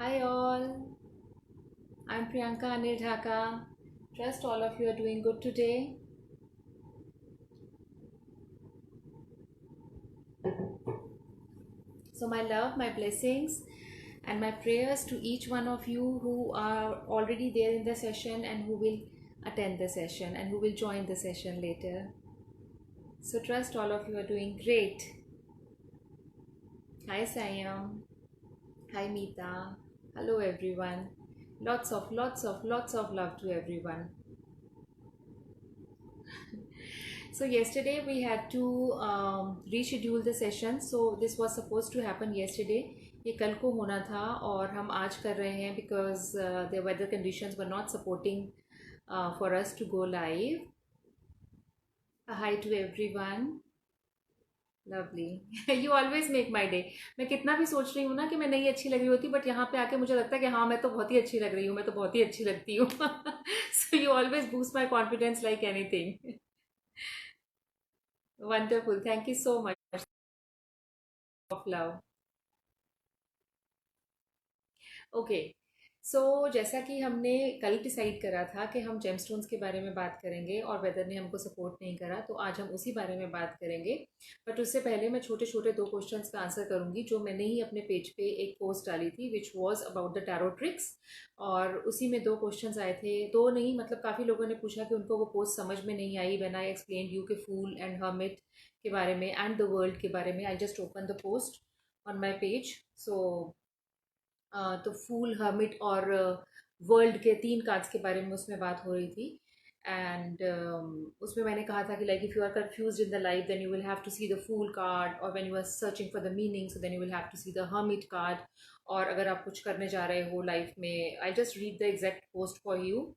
Hi all, I'm Priyanka Anil Dhaka. Trust all of you are doing good today. So, my love, my blessings, and my prayers to each one of you who are already there in the session and who will attend the session and who will join the session later. So, trust all of you are doing great. Hi, Sayam. Hi, Meeta. Hello, everyone. Lots of love to everyone. So yesterday we had to reschedule the session. So this was supposed to happen yesterday. ये कल को होना था और हम आज कर रहे हैं because the weather conditions were not supporting for us to go live. Hi to everyone. Lovely. You always make my day. मैं कितना भी सोच रही हूँ ना कि मैं नहीं अच्छी लग रही होती बट यहाँ पे आके मुझे लगता है कि हाँ मैं तो बहुत ही अच्छी लग रही हूँ, मैं तो बहुत ही अच्छी लगती हूँ. So you always boost my confidence like anything. Wonderful. Thank you so much of love. Okay. So जैसा कि हमने कल डिसाइड करा था कि हम जेमस्टोन्स के बारे में बात करेंगे और वेदर ने हमको सपोर्ट नहीं करा तो आज हम उसी बारे में बात करेंगे. बट उससे पहले मैं छोटे छोटे दो क्वेश्चंस का आंसर करूंगी जो मैंने ही अपने पेज पे एक पोस्ट डाली थी which was about the tarot tricks. और उसी में दो क्वेश्चंस आए थे, दो नहीं मतलब काफ़ी लोगों ने पूछा कि उनको वो पोस्ट समझ में नहीं I when I explain you के फूल एंड हर्मिट के बारे में एंड द वर्ल्ड के बारे में. I just open the post on my page. So तो फूल हर्मिट और वर्ल्ड के तीन कार्ड्स के बारे में उसमें बात हो रही थी. एंड उसमें मैंने कहा था कि like if you are confuse in the life then you will have to see the fool card और when you are searching for the meaning so then you will have to see the hermit card. और अगर आप कुछ करने जा रहे हो life में, I just read the exact post for you.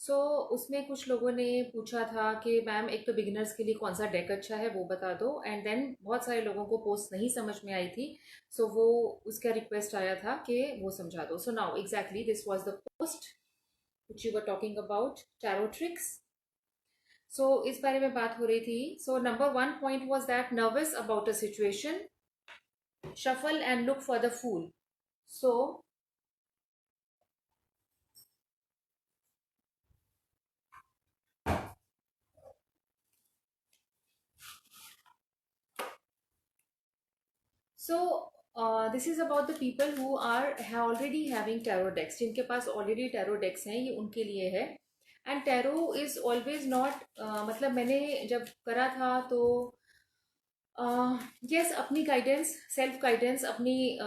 So उसमें कुछ लोगों ने पूछा था कि मैम एक तो बिगिनर्स के लिए कौन सा डेक अच्छा है वो बता दो. एंड देन बहुत सारे लोगों को पोस्ट नहीं समझ में आई थी. सो वो उसका रिक्वेस्ट आया था कि वो समझा दो. So now exactly this was the post which you were talking about tarot tricks. So इस बारे में बात हो रही थी. So number one point was that nervous about a situation shuffle and look for the fool. So this is about the people who are already having tarot decks. जिनके पास already tarot डेक्स हैं ये उनके लिए है. And tarot is always not मतलब मैंने जब करा था तो यस अपनी गाइडेंस सेल्फ गाइडेंस अपनी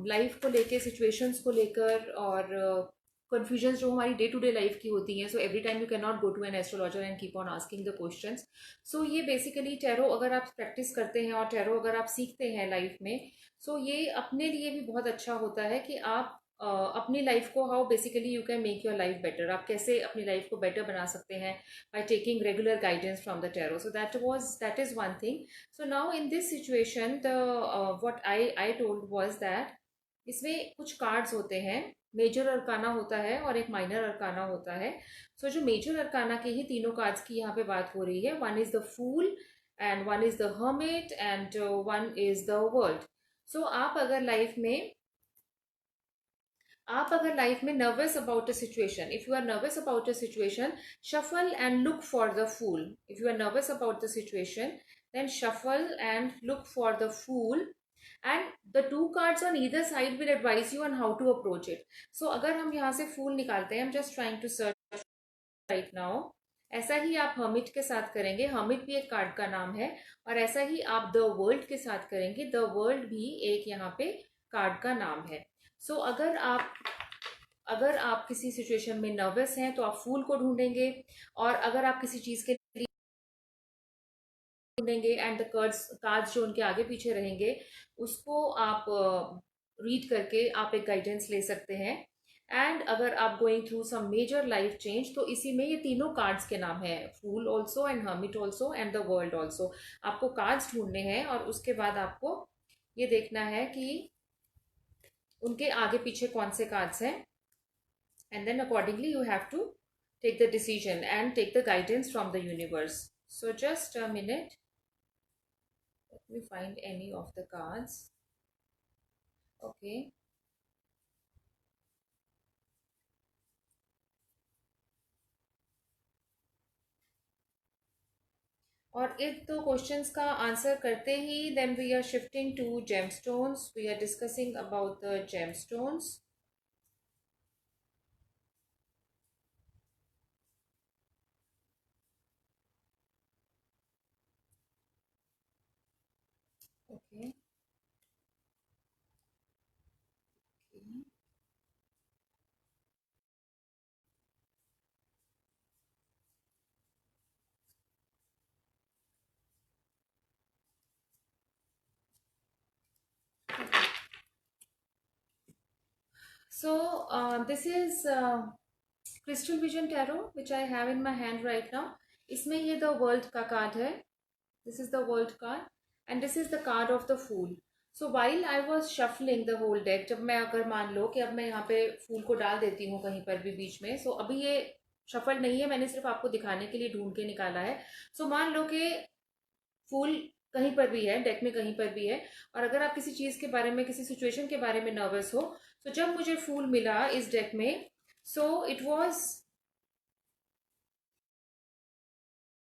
लाइफ को लेके सिचुएशंस को लेकर और कन्फ्यूजन्स जो हमारी डे टू डे लाइफ की होती हैं. So every time you can not go to an astrologer and keep on asking the questions. So ये बेसिकली टैरो अगर आप प्रैक्टिस करते हैं और टैरो अगर आप सीखते हैं लाइफ में, सो ये अपने लिए भी बहुत अच्छा होता है कि आप अपनी लाइफ को how basically you can make your life better. आप कैसे अपनी लाइफ को बेटर बना सकते हैं by taking regular guidance from the tarot. So that is one thing. So now in this situation the what I told was that इसमें कुछ cards होते हैं. मेजर अरकाना होता है और एक माइनर अरकाना होता है. सो जो मेजर अरकाना के ही तीनों कार्ड्स की यहाँ पे बात हो रही है. One is the fool and one is the hermit and one is the world. So आप अगर लाइफ में nervous about a situation, if you are nervous about a situation shuffle and look for the fool. If you are nervous about the situation then shuffle and look for the fool and the two cards on either side will advise you on how to approach it. So अगर हम यहाँ से फूल निकालते हैं, I'm just trying to search right now. ऐसा ही आप hermit के साथ करेंगे, हर्मिट भी एक कार्ड का नाम है. और ऐसा ही आप द वर्ल्ड के साथ करेंगे, द वर्ल्ड भी एक यहाँ पे कार्ड का नाम है. सो अगर आप किसी सिचुएशन में नर्वस हैं तो आप फूल को ढूंढेंगे. और अगर आप किसी चीज के लिए ढूंढेंगे एंड द कार्ड्स जो उनके आगे पीछे रहेंगे उसको आप रीड करके आप एक गाइडेंस ले सकते हैं. एंड अगर आप going through some major life change तो इसी में ये तीनों कार्ड्स के नाम है, fool also and hermit also and the world also. आपको कार्ड्स ढूंढने हैं और उसके बाद आपको ये देखना है कि उनके आगे पीछे कौन से कार्ड्स हैं. And then accordingly you have to take the decision and take the guidance from the universe. So just a minute. we find any of the cards. Okay. और एक तो क्वेश्चंस का आंसर करते ही then we are shifting to gemstones, we are discussing about the gemstones. Okay. So this is Crystal Vision Tarot which I have in my hand right now. इसमें ये the world का card है. This is the world card and this is the card of the fool. So while I was shuffling the whole deck, जब मैं अगर मान लो कि अब मैं यहाँ पे फूल को डाल देती हूँ कहीं पर भी बीच में, so अभी ये शफल नहीं है, मैंने सिर्फ आपको दिखाने के लिए ढूंढ के निकाला है. So मान लो कि फूल कहीं पर भी है, डेक में कहीं पर भी है, और अगर आप किसी चीज के बारे में, किसी सिचुएशन के बारे में नर्वस हो, तो जब मुझे फूल मिला इस डेक में, so it was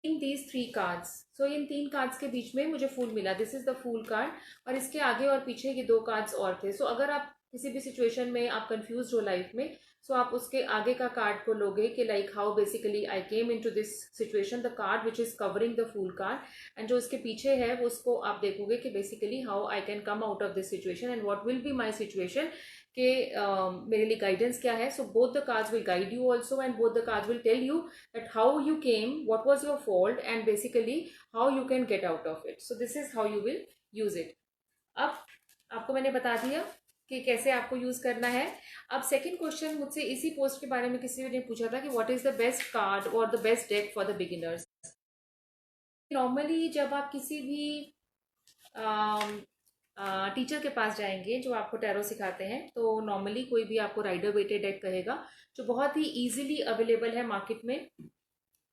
in these three cards. So इन तीन कार्ड्स के बीच में मुझे फूल मिला. This is the fool card. और इसके आगे और पीछे ये दो कार्ड्स और थे. सो अगर आप किसी भी सिचुएशन में आप कंफ्यूज हो लाइफ में, सो आप उसके आगे का कार्ड को लोगे कि like how basically I came into this situation, the card which is covering the fool card. And जो उसके पीछे है वो उसको आप देखोगे कि basically how I can come out of this situation and what will be my situation, कि मेरे लिए गाइडेंस क्या है. So both the cards will guide you also and both the cards will tell you that how you came, what was your fault, and basically how you can get out of it. So this is how you will use it. अब आपको मैंने बता दिया कि कैसे आपको use करना है. अब सेकंड क्वेश्चन मुझसे इसी पोस्ट के बारे में किसी ने पूछा था कि what is the best card और the best deck for the beginners. Normally जब आप किसी भी टीचर के पास जाएंगे जो आपको टैरो सिखाते हैं, तो नॉर्मली कोई भी आपको राइडर वेटेड डेक कहेगा, जो बहुत ही इजीली अवेलेबल है मार्केट में.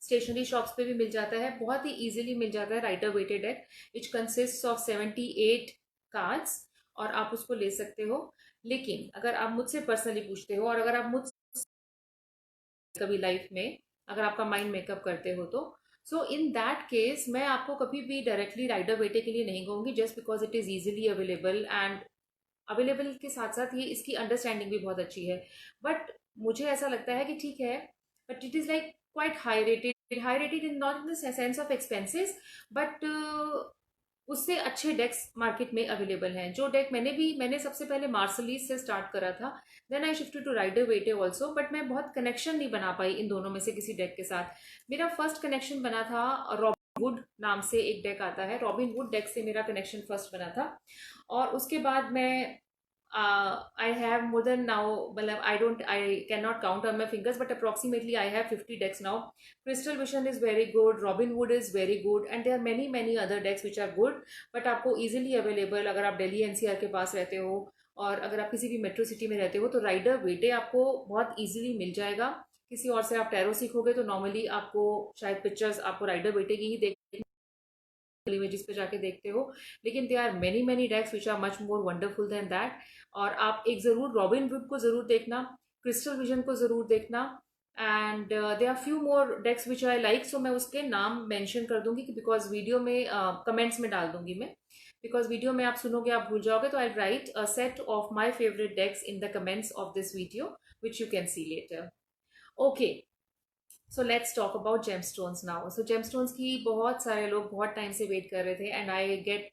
स्टेशनरी शॉप्स पे भी मिल जाता है, बहुत ही इजीली मिल जाता है rider weighted deck which consist of 78 cards, और आप उसको ले सकते हो. लेकिन अगर आप मुझसे पर्सनली पूछते हो और अगर आप मुझसे कभी लाइफ में अगर आपका माइंड मेकअप करते हो, तो सो इन दैट केस मैं आपको कभी भी डायरेक्टली राइडर वेटे के लिए नहीं कहूंगी, just because it is easily available. And available के साथ साथ ये इसकी अंडरस्टैंडिंग भी बहुत अच्छी है. बट मुझे ऐसा लगता है कि ठीक है, but it is like quite high rated in not in the sense of expenses, but उससे अच्छे डेक्स मार्केट में अवेलेबल हैं. जो डेक मैंने सबसे पहले मार्सलीज से स्टार्ट करा था, then I shifted to rider waite also, but मैं बहुत कनेक्शन नहीं बना पाई इन दोनों में से किसी डेक के साथ. मेरा फर्स्ट कनेक्शन बना था रॉबिन वुड नाम से एक डेक आता है, रॉबिन वुड डेक से मेरा कनेक्शन फर्स्ट बना था. और उसके बाद मैं I have more than now, मतलब I cannot count on my fingers, but approximately I have 50 decks now. Crystal Vision is very good, Robin Wood is very good, and there are many other decks which are good, but आपको easily available अगर आप Delhi NCR के पास रहते हो, और अगर आप किसी भी मेट्रो सिटी में रहते हो, तो राइडर वेटे आपको बहुत इजीली मिल जाएगा. किसी और से आप टैरो सीखोगे तो नॉर्मली आपको शायद पिक्चर्स आपको राइडर वेटे की ही देख इमेजेस पे जाके देखते हो, लेकिन there are many decks which are much more wonderful than that. और आप एक ज़रूर रॉबिन वुड को ज़रूर देखना, क्रिस्टल विजन को ज़रूर देखना, and they are few more decks which I like. So मैं उसके नाम मेंशन कर दूंगी, बिकॉज वीडियो में कमेंट्स में डाल दूंगी मैं, बिकॉज वीडियो में आप सुनोगे आप भूल जाओगे. तो I write a set of my favourite decks in the comments of this video which you can see later. Okay, so let's talk about gemstones now. So gemstones की बहुत सारे लोग बहुत टाइम से वेट कर रहे थे, and I get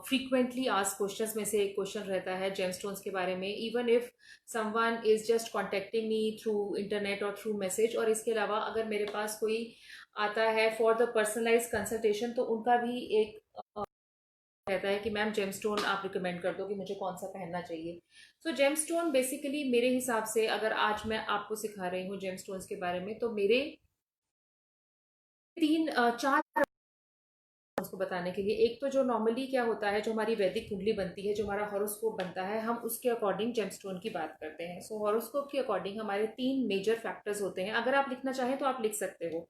frequently asked questions में से एक क्वेश्चन रहता है जेमस्टोन्स के बारे में, even if someone is just contacting me through internet और थ्रू मैसेज. और इसके अलावा अगर मेरे पास कोई आता है फॉर द पर्सनलाइज कंसल्टेशन, तो उनका भी एक कहता है कि मैम जेमस्टोन आप रिकमेंड कर दो कि मुझे कौन सा पहनना चाहिए. सो जेमस्टोन बेसिकली मेरे हिसाब से, अगर आज मैं आपको सिखा रही हूँ जेमस्टोन्स के बारे में, तो मेरे चार उसको बताने के लिए. एक तो जो नॉर्मली क्या होता है, जो हमारी वैदिक कुंडली बनती है, जो हमारा हॉरोस्कोप बनता है, हम उसके अकॉर्डिंग जेमस्टोन की बात करते हैं. हॉरोस्कोप के अकॉर्डिंग हमारे तीन मेजर फैक्टर्स होते हैं. अगर आप लिखना चाहें तो आप लिख सकते हो.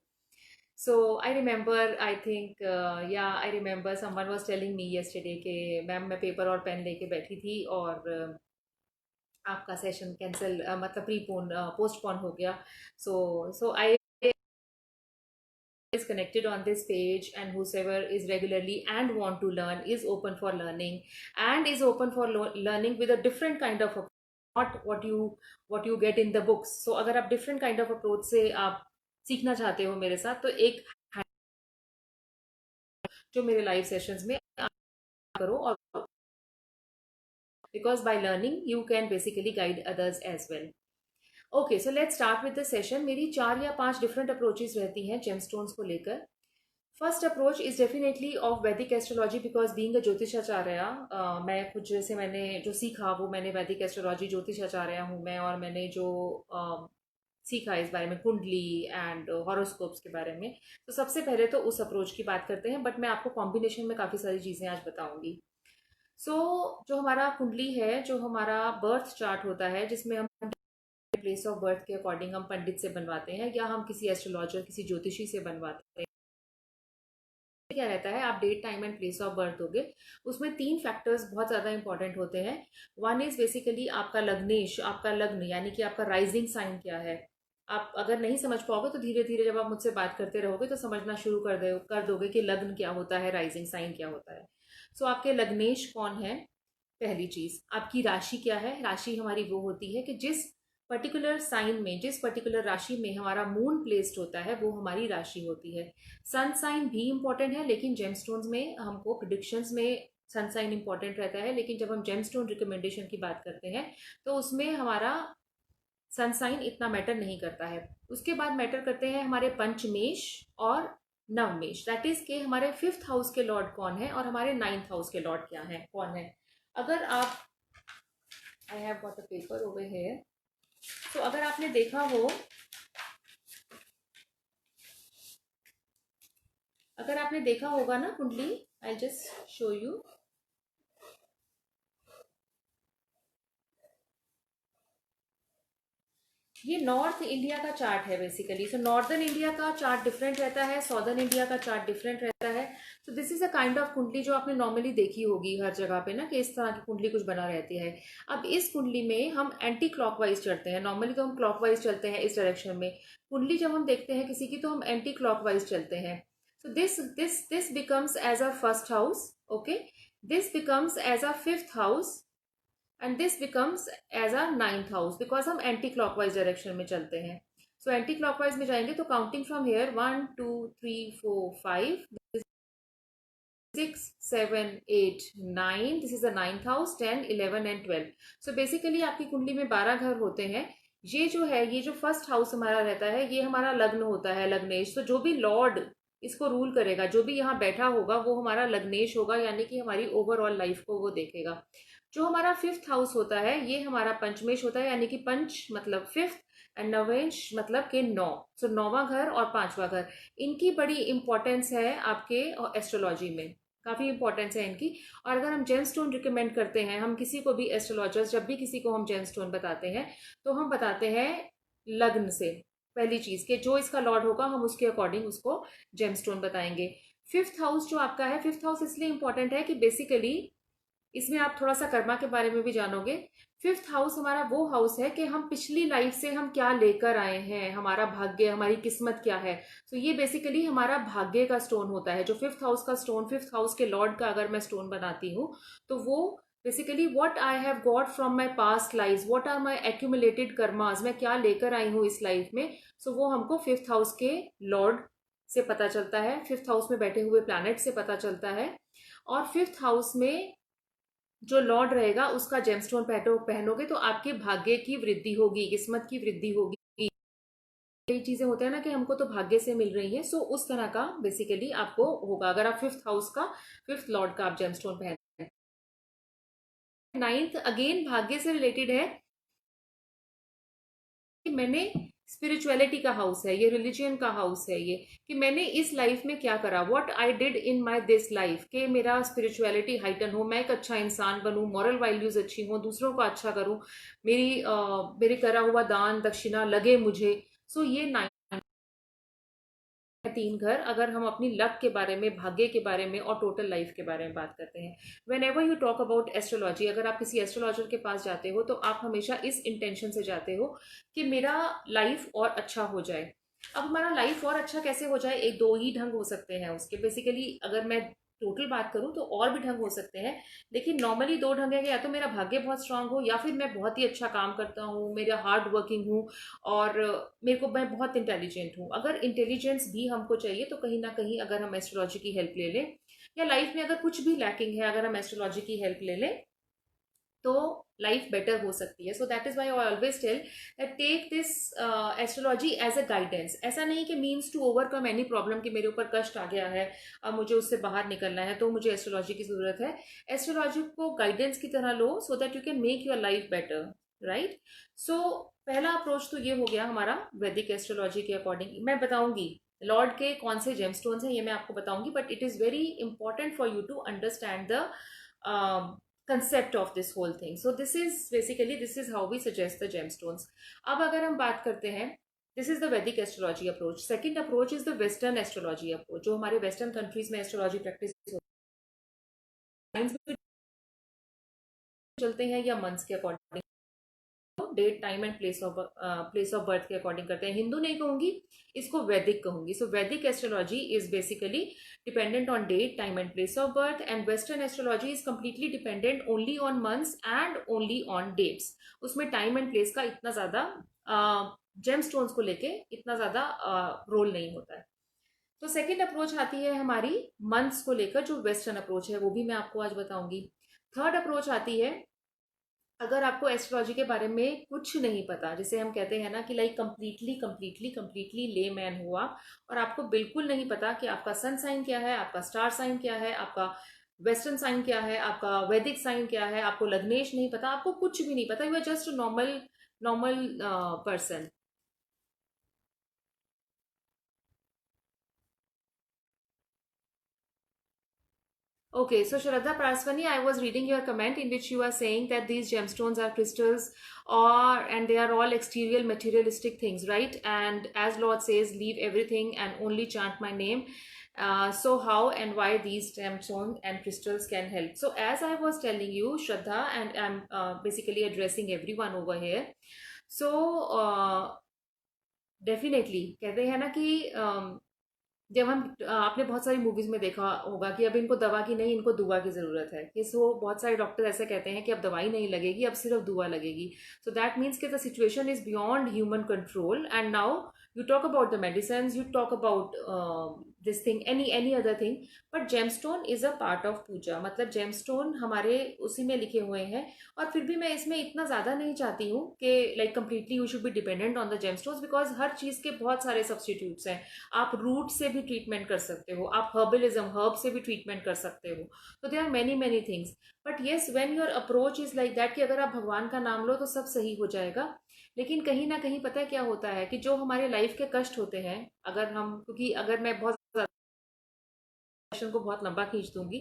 So I remember, I think, yeah, I remember someone was telling me yesterday कि मैम मैं पेपर और पेन लेके बैठी थी और आपका सेशन कैंसिल, मतलब प्रीपोन पोस्टपोन हो गया. So I is connected on this page, and whosoever is regularly and want to learn is open for learning, and is open for learning with a different kind of approach, not what you get in the books. So अगर आप different kind of approach से आप सीखना चाहते हो मेरे साथ, तो एक जो मेरे लाइव सेशंस में आप करो, और because by learning you can basically guide others as well. Okay, so let's start with the session. मेरी 4 या 5 डिफरेंट अप्रोचेज रहती हैं जेमस्टोन्स को लेकर. First approach is definitely of वैदिक एस्ट्रोलॉजी, बिकॉज बीइंग अ ज्योतिषाचार्य, मैं कुछ जैसे मैंने जो सीखा वो मैंने वैदिक एस्ट्रोलॉजी ज्योतिषाचार्य हूँ मैं, और मैंने जो सीखा इस बारे में कुंडली एंड हॉरोस्कोप्स के बारे में. तो सबसे पहले तो उस अप्रोच की बात करते हैं, बट मैं आपको कॉम्बिनेशन में काफ़ी सारी चीज़ें आज बताऊंगी. सो जो हमारा कुंडली है, जो हमारा बर्थ चार्ट होता है, जिसमें हम प्लेस ऑफ बर्थ के अकॉर्डिंग हम पंडित से बनवाते हैं, या हम किसी एस्ट्रोलॉजर, किसी ज्योतिषी से बनवाते हैं. क्या रहता है, आप date, time and place of birth दोगे, उसमें 3 फैक्टर्स बहुत ज़्यादा इंपॉर्टेंट होते हैं. वन इज बेसिकली आपका लग्नेश, आपका लग्न, यानी कि आपका राइजिंग साइन क्या है. आप अगर नहीं समझ पाओगे तो धीरे धीरे जब आप मुझसे बात करते रहोगे तो समझना शुरू कर दोगे कि लग्न क्या होता है, राइजिंग साइन क्या होता है. सो आपके लग्नेश कौन है, पहली चीज. आपकी राशि क्या है. राशि हमारी वो होती है कि जिस पर्टिकुलर साइन में, जिस पर्टिकुलर राशि में हमारा मून प्लेस्ड होता है, वो हमारी राशि होती है. सन साइन भी इंपॉर्टेंट है, लेकिन जेमस्टोन्स में हमको प्रिडिक्शंस में सन साइन इंपॉर्टेंट रहता है, लेकिन जब हम जेमस्टोन रिकमेंडेशन की बात करते हैं तो उसमें हमारा सन साइन इतना मैटर नहीं करता है. उसके बाद मैटर करते हैं हमारे पंचमेश और नवमेश, दैट इज के हमारे 5th हाउस के लॉर्ड कौन है और हमारे 9th हाउस के लॉर्ड क्या है, कौन है. अगर आप, आई have got a paper over here. तो अगर आपने देखा हो, अगर आपने देखा होगा ना कुंडली, आई जस्ट शो यू. ये नॉर्थ इंडिया का चार्ट है बेसिकली. सो नॉर्दर्न इंडिया का चार्ट डिफरेंट रहता है, सॉदर्न इंडिया का चार्ट डिफरेंट रहता है. सो this is a kind of कुंडली जो आपने नॉर्मली देखी होगी हर जगह पे ना, कि इस तरह की कुंडली कुछ बना रहती है. अब इस कुंडली में हम एंटी क्लॉकवाइज चलते हैं. नॉर्मली तो हम क्लॉकवाइज चलते हैं इस डायरेक्शन में. कुंडली जब हम देखते हैं किसी की तो हम एंटी क्लॉकवाइज चलते हैं. So this becomes as a first house. Okay, this becomes as a 5th house, and this becomes as a 9th house, because हम एंटी क्लॉकवाइज डायरेक्शन में चलते हैं. सो एंटी क्लॉकवाइज में जाएंगे तो counting from here 1 2 3 4 5, 6 7 8 9, this is the 9th house, 10 11 and 12. So basically आपकी कुंडली में 12 घर होते हैं. ये जो है, ये जो फर्स्ट हाउस हमारा रहता है, ये हमारा लग्न होता है, लग्नेश. तो जो भी लॉर्ड इसको रूल करेगा, जो भी यहाँ बैठा होगा, वो हमारा लग्नेश होगा, यानी कि हमारी ओवरऑल लाइफ को वो देखेगा. जो हमारा 5th हाउस होता है, ये हमारा पंचमेश होता है, यानी कि पंच मतलब 5th, एंड नवेश मतलब के 9. सो 9वां घर और 5वां घर, इनकी बड़ी इंपॉर्टेंस है आपके एस्ट्रोलॉजी में, काफ़ी इंपॉर्टेंस है इनकी. और अगर हम जेमस्टोन रिकमेंड करते हैं, हम किसी को भी एस्ट्रोलॉजर्स, जब भी किसी को हम जेमस्टोन बताते हैं, तो हम बताते हैं लग्न से. पहली चीज कि जो इसका लॉर्ड होगा हम उसके अकॉर्डिंग उसको जेमस्टोन बताएंगे. 5th हाउस जो आपका है, 5th हाउस इसलिए इंपॉर्टेंट है कि बेसिकली इसमें आप थोड़ा सा कर्मा के बारे में भी जानोगे. 5th हाउस हमारा वो हाउस है कि हम पिछली लाइफ से हम क्या लेकर आए हैं, हमारा भाग्य, हमारी किस्मत क्या है. तो ये बेसिकली हमारा भाग्य का स्टोन होता है. जो 5th हाउस का स्टोन, 5th हाउस के लॉर्ड का अगर मैं स्टोन बनाती हूँ, तो वो basically what I have got from my past life, what are my accumulated karmas, मैं क्या लेकर आई हूँ इस लाइफ में. सो वो हमको 5th हाउस के लॉर्ड से पता चलता है, 5th हाउस में बैठे हुए प्लैनेट से पता चलता है. और 5th हाउस में जो लॉर्ड रहेगा उसका जेमस्टोन पहनोगे तो आपके भाग्य की वृद्धि होगी, किस्मत की वृद्धि होगी. कई चीजें होते हैं ना कि हमको तो भाग्य से मिल रही है. सो उस तरह का बेसिकली आपको होगा अगर आप 5th हाउस का, 5th लॉर्ड का आप जेमस्टोन पहनते हैं. 9th अगेन भाग्य से रिलेटेड है कि मैंने, स्पिरिचुअलिटी का हाउस है ये, रिलीजियन का हाउस है ये, कि मैंने इस लाइफ में क्या करा, what I did in my this life, कि मेरा स्पिरिचुअलिटी हाइटन हो, मैं एक अच्छा इंसान बनूं, मॉरल वैल्यूज अच्छी हो, दूसरों को अच्छा करूं, मेरे करा हुआ दान दक्षिणा लगे मुझे. सो ये 9 हैं तीन घर, अगर हम अपनी लक के बारे में, भाग्य के बारे में और टोटल लाइफ के बारे में बात करते हैं। When ever you talk about astrology, अगर आप किसी एस्ट्रोलॉजर के पास जाते हो तो आप हमेशा इस इंटेंशन से जाते हो कि मेरा लाइफ और अच्छा हो जाए। अब हमारा लाइफ और अच्छा कैसे हो जाए, एक दो ही ढंग हो सकते हैं उसके। बेसिकली अगर मैं टोटल बात करूं तो और भी ढंग हो सकते हैं, लेकिन नॉर्मली दो ढंग है कि या तो मेरा भाग्य बहुत स्ट्रांग हो, या फिर मैं बहुत ही अच्छा काम करता हूँ, मेरा हार्ड वर्किंग हूँ, और मैं बहुत इंटेलिजेंट हूँ। अगर इंटेलिजेंस भी हमको चाहिए तो कहीं ना कहीं अगर हम एस्ट्रोलॉजी की हेल्प ले लें, या लाइफ में अगर कुछ भी लैकिंग है अगर हम एस्ट्रोलॉजी की हेल्प ले लें, तो लाइफ बेटर हो सकती है। So that is why I always tell that take this astrology as a guidance. ऐसा नहीं कि means to overcome any problem, कि मेरे ऊपर कष्ट आ गया है, अब मुझे उससे बाहर निकलना है तो मुझे एस्ट्रोलॉजी की जरूरत है। एस्ट्रोलॉजी को गाइडेंस की तरह लो so that you can make your life better, right. So पहला अप्रोच तो ये हो गया हमारा वैदिक एस्ट्रोलॉजी के अकॉर्डिंग। मैं बताऊंगी लॉर्ड के कौन से जेमस्टोन्स हैं, ये मैं आपको बताऊंगी, but it is very important for you to understand the concept of this whole thing. So this is basically, this is how we suggest the gemstones. अब अगर हम बात करते हैं, this is the Vedic astrology approach. Second approach is the western astrology approach, जो हमारे western countries में astrology practice होती है, चलते हैं या मंथ्स के according, date time and place of birth के अकॉर्डिंग करते हैं। हिंदू नहीं कहूंगी, इसको वैदिक कहूंगी। सो Vedic astrology is basically dependent on date time and place of birth, and western astrology is completely dependent only on months and only on dates. उसमें टाइम एंड प्लेस का इतना ज्यादा जेम स्टोन्स को लेके इतना ज्यादा रोल नहीं होता है। तो सेकेंड अप्रोच आती है हमारी मंथ्स को लेकर, जो वेस्टर्न अप्रोच है वो भी मैं आपको आज बताऊंगी। थर्ड अप्रोच आती है, अगर आपको एस्ट्रोलॉजी के बारे में कुछ नहीं पता, जिसे हम कहते हैं ना कि लाइक कंप्लीटली कंप्लीटली कंप्लीटली ले मैन हुआ, और आपको बिल्कुल नहीं पता कि आपका सन साइन क्या है, आपका स्टार साइन क्या है, आपका वेस्टर्न साइन क्या है, आपका वैदिक साइन क्या है, आपको लग्नेश नहीं पता, आपको कुछ भी नहीं पता, you are just normal normal person. Okay, so Shraddha Praswani, I was reading your comment in which you are saying that these gemstones are crystals, or and they are all exterior materialistic things, right? And as Lord says, leave everything and only chant my name. So how and why these gemstones and crystals can help? So as I was telling you, Shraddha, and I'm basically addressing everyone over here. So definitely कहते हैं ना कि जब हम आपने बहुत सारी movies में देखा होगा कि अब इनको दवा की नहीं, इनको दुआ की जरूरत है, कि सो बहुत सारे डॉक्टर ऐसे कहते हैं कि अब दवाई नहीं लगेगी, अब सिर्फ दुआ लगेगी। सो दैट मीन्स कि the situation is beyond human control, and now you talk about the medicines, you talk about this thing, any other thing, but gemstone is a part of puja। मतलब gemstone हमारे उसी में लिखे हुए हैं। और फिर भी मैं इसमें इतना ज़्यादा नहीं चाहती हूँ कि like completely you should be dependent on the gemstones, because हर चीज़ के बहुत सारे सब्सटीट्यूट्स हैं। आप रूट से भी ट्रीटमेंट कर सकते हो, आप हर्बलिज्म हर्ब से भी ट्रीटमेंट कर सकते हो, तो there are many many things. But yes, when your approach is like that कि अगर आप भगवान का नाम लो तो सब सही हो जाएगा, लेकिन कहीं ना कहीं पता है क्या होता है कि जो हमारे लाइफ के कष्ट होते हैं, अगर हम, क्योंकि अगर मैं बहुत सेशन को बहुत लंबा खींच दूंगी,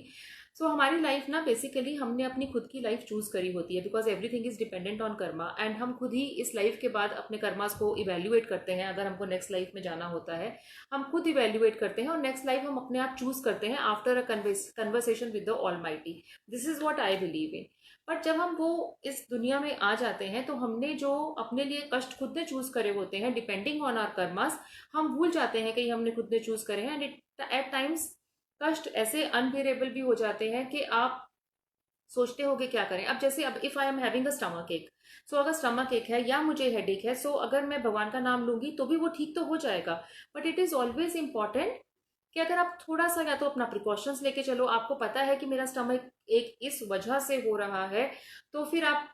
सो हमारी लाइफ ना बेसिकली हमने अपनी खुद की लाइफ चूज करी होती है, because everything is dependent on Karma, and हम खुद ही इस लाइफ के बाद अपने कर्मास को इवेल्युएट करते हैं। अगर हमको नेक्स्ट लाइफ में जाना होता है, हम खुद इवेल्युएट करते हैं, और नेक्स्ट लाइफ हम अपने आप चूज करते हैं after a conversation with the almighty. This is what I believe in. But जब हम वो इस दुनिया में आ जाते हैं, तो हमने जो अपने लिए कष्ट खुद ने चूज करे होते हैं डिपेंडिंग ऑन आवर कर्मास, हम भूल जाते हैं कि हमने खुद ने चूज करे हैं, एंड एट टाइम्स कष्ट ऐसे अनबेरेबल भी हो जाते हैं कि आप सोचते हो कि क्या करें। अब जैसे अब if I am having a stomach एक, सो अगर स्टमक एक है या मुझे हेडेक है, सो अगर मैं भगवान का नाम लूंगी तो भी वो ठीक तो हो जाएगा। But it is always important कि अगर आप थोड़ा सा या तो अपना प्रिकॉशंस लेके चलो, आपको पता है कि मेरा स्टमक एक इस वजह से हो रहा है, तो फिर आप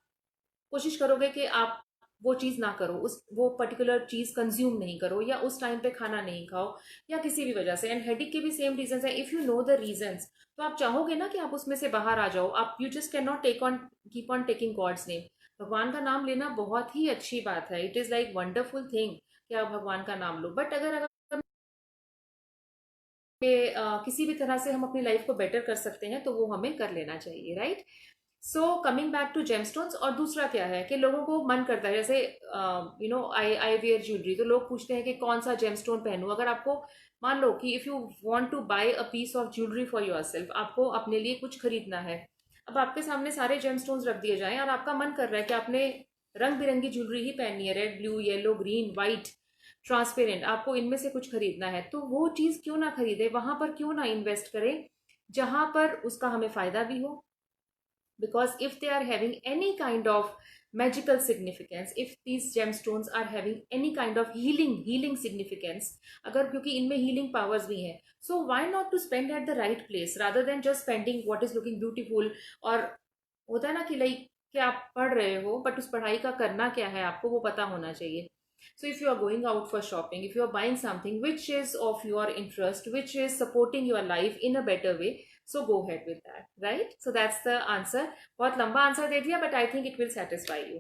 कोशिश करोगे कि आप वो चीज़ ना करो, उस वो पर्टिकुलर चीज़ कंज्यूम नहीं करो, या उस टाइम पे खाना नहीं खाओ, या किसी भी वजह से। एंड हेडिक के भी सेम रीजंस है। If you know the reasons, तो आप चाहोगे ना कि आप उसमें से बाहर आ जाओ। आप, you just can not keep on taking God's name. भगवान का नाम लेना बहुत ही अच्छी बात है, it is like wonderful thing कि आप भगवान का नाम लो। बट अगर कि किसी भी तरह से हम अपनी लाइफ को बेटर कर सकते हैं तो वो हमें कर लेना चाहिए, right. So coming back to gemstones, और दूसरा क्या है कि लोगों को मन करता है, जैसे आई आई वेयर ज्वेलरी, तो लोग पूछते हैं कि कौन सा जेमस्टोन पहनूं। अगर आपको मान लो कि if you want to buy a piece of jewellery for yourself, आपको अपने लिए कुछ खरीदना है। अब आपके सामने सारे जेमस्टोन्स रख दिए जाएं और आपका मन कर रहा है कि आपने रंग बिरंगी ज्वेलरी ही पहननी है, red, blue, yellow, green, white, transparent, आपको इनमें से कुछ खरीदना है, तो वो चीज़ क्यों ना खरीदे, वहां पर क्यों ना इन्वेस्ट करें जहां पर उसका हमें फायदा भी हो। Because if they are having any kind of magical significance, if these gemstones are having any kind of healing significance, अगर क्योंकि इनमें healing powers भी हैं, so why not to spend at the right place rather than just spending what is looking beautiful। और होता है ना कि लाइक कि आप पढ़ रहे हो बट उस पढ़ाई का करना क्या है आपको वो पता होना चाहिए। So if you are going out for shopping, if you are buying something which is of your interest, which is supporting your life in a better way, so go ahead with that, right? So that's the answer। बहुत लंबा answer दे दिया, but I think it will satisfy you.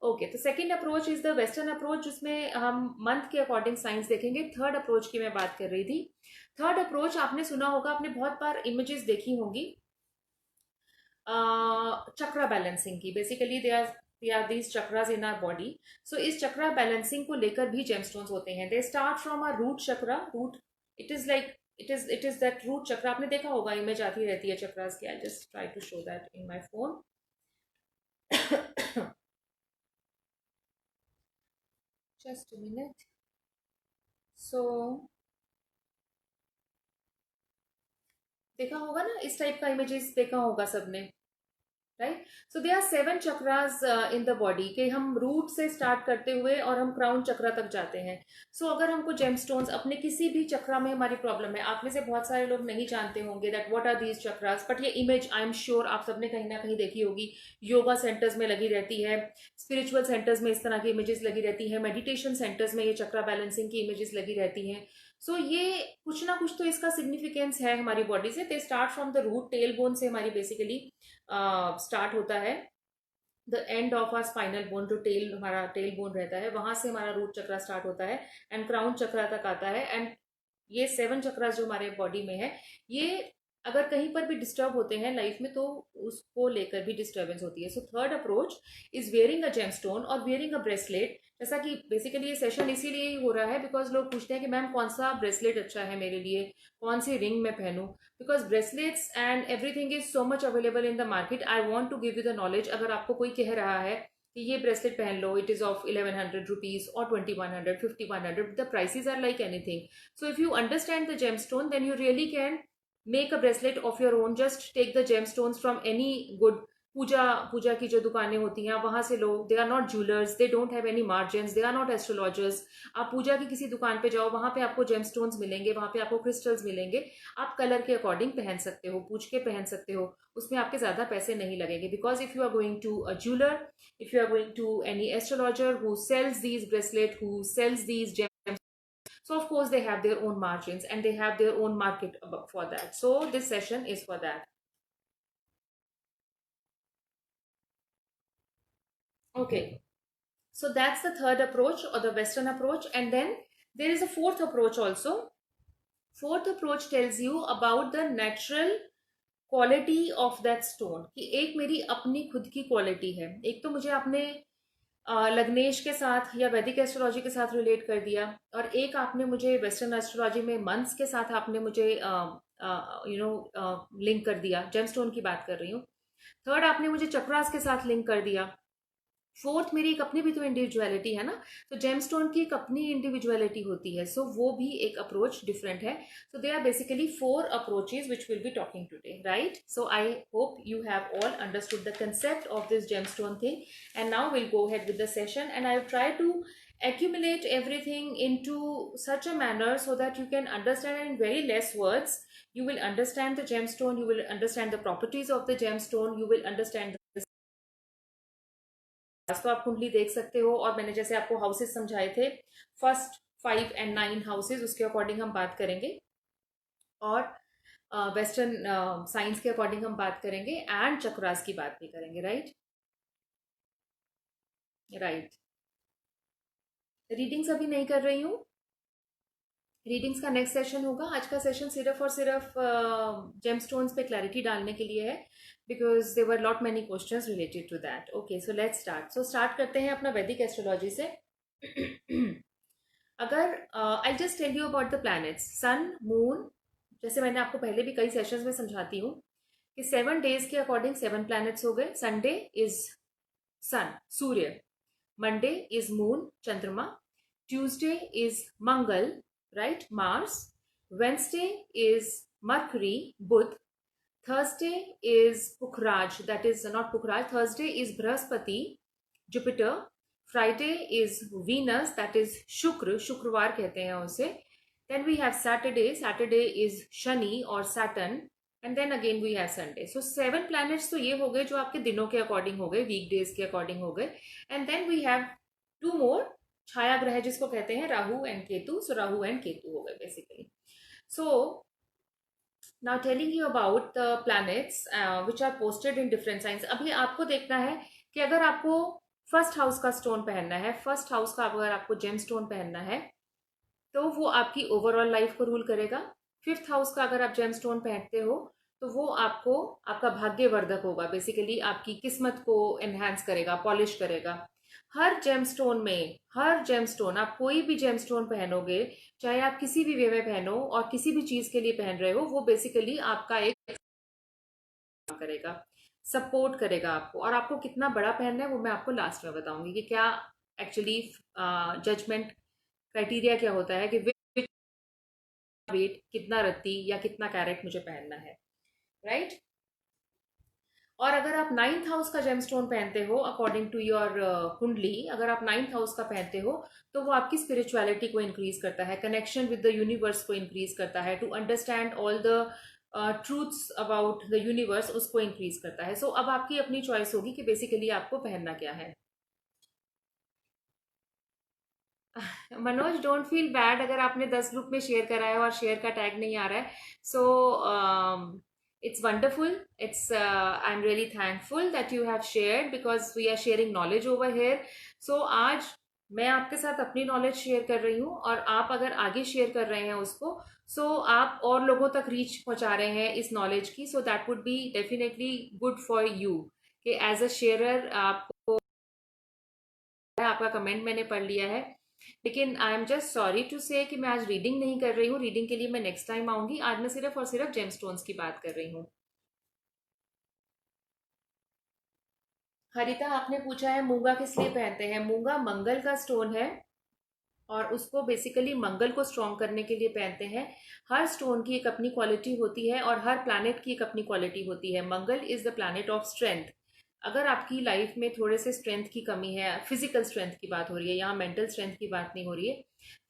Okay, तो second approach is the western approach, जिसमें हम month के according science देखेंगे। Third approach की मैं बात कर रही थी। थर्ड अप्रोच आपने सुना होगा, आपने बहुत बार इमेजेस देखी होंगी चक्रा बैलेंसिंग की। Basically they are these chakras in our body. So इस चक्रा बैलेंसिंग को लेकर भी जेमस्टोन्स होते हैं। They start from a root chakra. Root, it is like it is that root chakra. आपने देखा होगा, इमेज आती रहती है चक्रास की। I just try to show that in my phone. Just a minute. So देखा होगा ना, इस टाइप का इमेजेस देखा होगा सबने, right? So they are 7 chakras in the body, के हम रूट से स्टार्ट करते हुए और हम क्राउन चक्रा तक जाते हैं। सो अगर हमको जेमस्टोन्स अपने किसी भी चक्रा में हमारी प्रॉब्लम है, आप में से बहुत सारे लोग नहीं जानते होंगे that what are these chakras, but ये इमेज आई एम श्योर आप सबने कहीं ना कहीं देखी होगी। योगा सेंटर्स में लगी रहती है, स्पिरिचुअल सेंटर्स में इस तरह की इमेजेस लगी रहती है, मेडिटेशन सेंटर्स में ये चक्रा बैलेंसिंग की इमेजेस लगी रहती हैं। सो ये कुछ ना कुछ तो इसका सिग्निफिकेंस है हमारी बॉडी से। They start from the root, tail bone से हमारी बेसिकली स्टार्ट होता है। The end of our spinal bone, जो टेल हमारा टेल बोन रहता है, वहां से हमारा रूट चक्रा स्टार्ट होता है एंड क्राउन चक्रा तक आता है। एंड ये 7 चक्रा जो हमारे बॉडी में है, ये अगर कहीं पर भी डिस्टर्ब होते हैं लाइफ में, तो उसको लेकर भी डिस्टर्बेंस होती है। So third approach is wearing a gemstone और वेयरिंग अ ब्रेसलेट। जैसा कि बेसिकली ये सेशन इसीलिए ही हो रहा है बिकॉज लोग पूछते हैं कि मैम कौन सा ब्रेसलेट अच्छा है मेरे लिए, कौन सी रिंग मैं पहनूं। Because bracelets and everything is so much available in the market. I want to give you the knowledge. अगर आपको कोई कह रहा है कि ये ब्रेसलेट पहन लो, इट इज ऑफ 1100 रुपीज और 2100, 5100, the prices are like anything. So if you understand the gemstone, then you really can make a bracelet of your own। Just take the gemstones from any good puja puja की जो दुकानें होती हैं आप वहां से लो। They are not jewellers, they don't have any margins, they are not astrologers. आप पूजा की किसी दुकान पे जाओ, वहां पे आपको जेमस्टोन्स मिलेंगे, वहां पे आपको क्रिस्टल्स मिलेंगे। आप कलर के अकॉर्डिंग पहन सकते हो, पूछ के पहन सकते हो, उसमें आपके ज्यादा पैसे नहीं लगेंगे। Because if you are going to a jeweller, if you are going to any astrologer who sells these bracelet, who sells these, so of course they have their own margins and they have their own market for that. So this session is for that. Okay, so that's the third approach or the Western approach. And then there is a fourth approach also. Fourth approach tells you about the natural quality of that stone, कि एक मेरी अपनी खुद की quality है। एक तो मुझे आपने लग्नेश के साथ या वैदिक एस्ट्रोलॉजी के साथ रिलेट कर दिया, और एक आपने मुझे वेस्टर्न एस्ट्रोलॉजी में मंथ्स के साथ आपने मुझे लिंक कर दिया। जेमस्टोन की बात कर रही हूँ। थर्ड आपने मुझे चक्रास के साथ लिंक कर दिया। फोर्थ मेरी एक अपनी भी तो इंडिविजुअलिटी है ना, तो जेमस्टोन की एक अपनी इंडिविजुअलिटी होती है। सो वो भी एक अप्रोच डिफरेंट है। So they are basically 4 approaches which will be talking today, right? So I hope you have all understood the concept of this gemstone thing, and now we'll go ahead with the session, and I'll try to accumulate everything into such a manner so that you can understand in very less words. You will understand the gemstone, you will understand the properties of the gemstone, you will understand the, तो आप कुंडली देख सकते हो। और मैंने जैसे आपको हाउसेस समझाए थे, फर्स्ट 5 एंड 9 हाउसेस, उसके अकॉर्डिंग हम बात करेंगे। और वेस्टर्न साइंस के अकॉर्डिंग हम बात करेंगे, एंड चक्रास की बात भी करेंगे, राइट? राइट। रीडिंग्स अभी नहीं कर रही हूँ। रीडिंग्स का नेक्स्ट सेशन होगा। आज का सेशन सिर्फ और सिर्फ जेमस्टोन्स पे क्लैरिटी डालने के लिए है, because there were lot many questions related to that. Okay, so let's start. So start करते हैं अपना वैदिक एस्ट्रोलॉजी से। अगर I just tell you about the planets, sun, moon, जैसे मैंने आपको पहले भी कई सेशंस में समझाती हूँ कि 7 डेज के अकॉर्डिंग 7 प्लैनेट्स हो गए। Sunday is sun, Surya. Monday is moon, Chandrama. Tuesday is Mangal, right, Mars. Wednesday is Mercury, Buddh. Thursday is Pukhraj, that is not Pukhraj. Thursday is Brahaspati, Jupiter. Friday is Venus, that is Shukra, शुक्रवार कहते हैं उसे. Then we have Saturday. Saturday is Shani or Saturn. And then again we have Sunday. So 7 planets तो ये हो गए जो आपके दिनों के अकॉर्डिंग हो गए, वीकडेज के अकॉर्डिंग हो गए. And then we have 2 more छाया ग्रह जिसको कहते हैं Rahu and Ketu. So Rahu and Ketu हो गए basically. So now telling you about the planets which are posted in different signs. अभी आपको देखना है कि अगर आपको फर्स्ट हाउस का स्टोन पहनना है, फर्स्ट हाउस का अगर आपको जेम स्टोन पहनना है, तो वो आपकी ओवरऑल लाइफ को रूल करेगा. फिफ्थ हाउस का अगर आप जेम स्टोन पहनते हो तो वो आपको आपका भाग्यवर्धक होगा, बेसिकली आपकी किस्मत को एनहांस करेगा, पॉलिश करेगा. हर जेमस्टोन में, हर जेमस्टोन, आप कोई भी जेमस्टोन पहनोगे, चाहे आप किसी भी वे में पहनो और किसी भी चीज के लिए पहन रहे हो, वो बेसिकली आपका एक करेगा, सपोर्ट करेगा आपको. और आपको कितना बड़ा पहनना है वो मैं आपको लास्ट में बताऊंगी कि क्या एक्चुअली जजमेंट क्राइटेरिया क्या होता है कि वेट कितना रत्ती या कितना कैरेट मुझे पहनना है, राइट. और अगर आप 9th हाउस का जेमस्टोन पहनते हो अकॉर्डिंग टू योर कुंडली, अगर आप 9th हाउस का पहनते हो तो वो आपकी स्पिरिचुअलिटी को इंक्रीज करता है, कनेक्शन विद द यूनिवर्स को इंक्रीज करता है, to understand all the truths about the universe, उसको इंक्रीज करता है. सो अब आपकी अपनी चॉइस होगी कि बेसिकली आपको पहनना क्या है. मनोज, डोंट फील बैड अगर आपने 10 ग्रुप में शेयर करा है और शेयर का टैग नहीं आ रहा है. सो it's wonderful. I'm really thankful that you have shared, because we are sharing knowledge over here. So आज मैं आपके साथ अपनी नॉलेज शेयर कर रही हूँ और आप अगर आगे शेयर कर रहे हैं उसको, सो आप और लोगों तक रीच पहुंचा रहे हैं इस नॉलेज की. So that would be definitely good for you कि एज अ शेयरर आपको, आपका कमेंट मैंने पढ़ लिया है, लेकिन I am just sorry to say कि मैं आज रीडिंग नहीं कर रही हूँ. रीडिंग के लिए मैं नेक्स्ट टाइम आऊंगी. आज मैं सिर्फ और सिर्फ जेमस्टोन्स की बात कर रही हूँ. हरिता, आपने पूछा है मूंगा किस लिए पहनते हैं. मूंगा मंगल का स्टोन है और उसको बेसिकली मंगल को स्ट्रॉन्ग करने के लिए पहनते हैं. हर स्टोन की एक अपनी क्वालिटी होती है और हर प्लैनेट की एक अपनी क्वालिटी होती है. Mangal is the planet of strength. अगर आपकी लाइफ में थोड़े से स्ट्रेंथ की कमी है, फिजिकल स्ट्रेंथ की बात हो रही है, यहाँ मेंटल स्ट्रेंथ की बात नहीं हो रही है,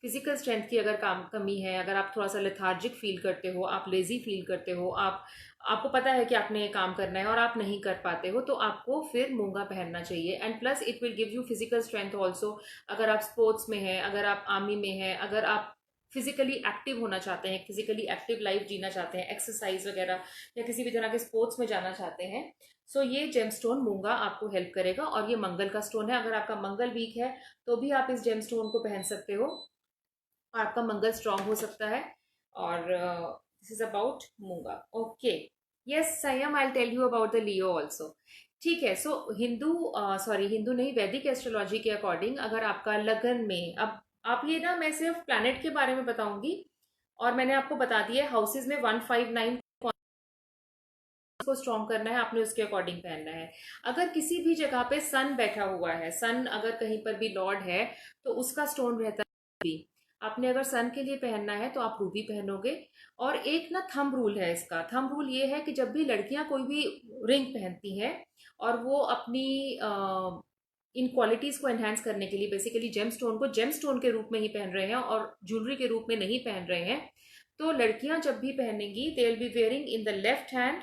फिजिकल स्ट्रेंथ की अगर काम कमी है, अगर आप थोड़ा सा लेथार्जिक फील करते हो, आप लेजी फील करते हो, आपको पता है कि आपने ये काम करना है और आप नहीं कर पाते हो, तो आपको फिर मूंगा पहनना चाहिए. And plus it will give you physical strength also. अगर आप स्पोर्ट्स में हैं, अगर आप आर्मी में हैं, अगर आप फिजिकली एक्टिव होना चाहते हैं, फिजिकली एक्टिव लाइफ जीना चाहते हैं, एक्सरसाइज वगैरह या किसी भी तरह के स्पोर्ट्स में जाना चाहते हैं, सो ये जेमस्टोन मूंगा आपको हेल्प करेगा. और ये मंगल का स्टोन है. अगर आपका मंगल वीक है तो भी आप इस जेमस्टोन को पहन सकते हो और आपका मंगल स्ट्रांग हो सकता है. और दिस इज अबाउट मूंगा. Okay, yes Sanyam, I tell you about the Leo also. ठीक है. सो हिंदू, सॉरी हिंदू नहीं, वैदिक एस्ट्रोलॉजी के अकॉर्डिंग अगर आपका लगन में, अब आप ये ना, मैं सिर्फ प्लैनेट के बारे में बताऊंगी और मैंने आपको बता दिया हाउसेज में 159 को स्ट्रॉन्ग करना है, आपने उसके अकॉर्डिंग पहनना है. अगर किसी भी जगह पे सन बैठा हुआ है, सन अगर कहीं पर भी लॉर्ड है तो उसका स्टोन रहता है रूबी. आपने अगर सन के लिए पहनना है तो आप रूबी पहनोगे. और एक ना थंब रूल है इसका. थंब रूल ये है कि जब भी लड़कियां कोई भी रिंग पहनती हैं और वो अपनी इन क्वालिटीज को एनहांस करने के लिए बेसिकली जेम स्टोन को जेम स्टोन के रूप में ही पहन रहे हैं और ज्वेलरी के रूप में नहीं पहन रहे हैं, तो लड़कियां जब भी पहनेंगी they will be wearing in the left hand,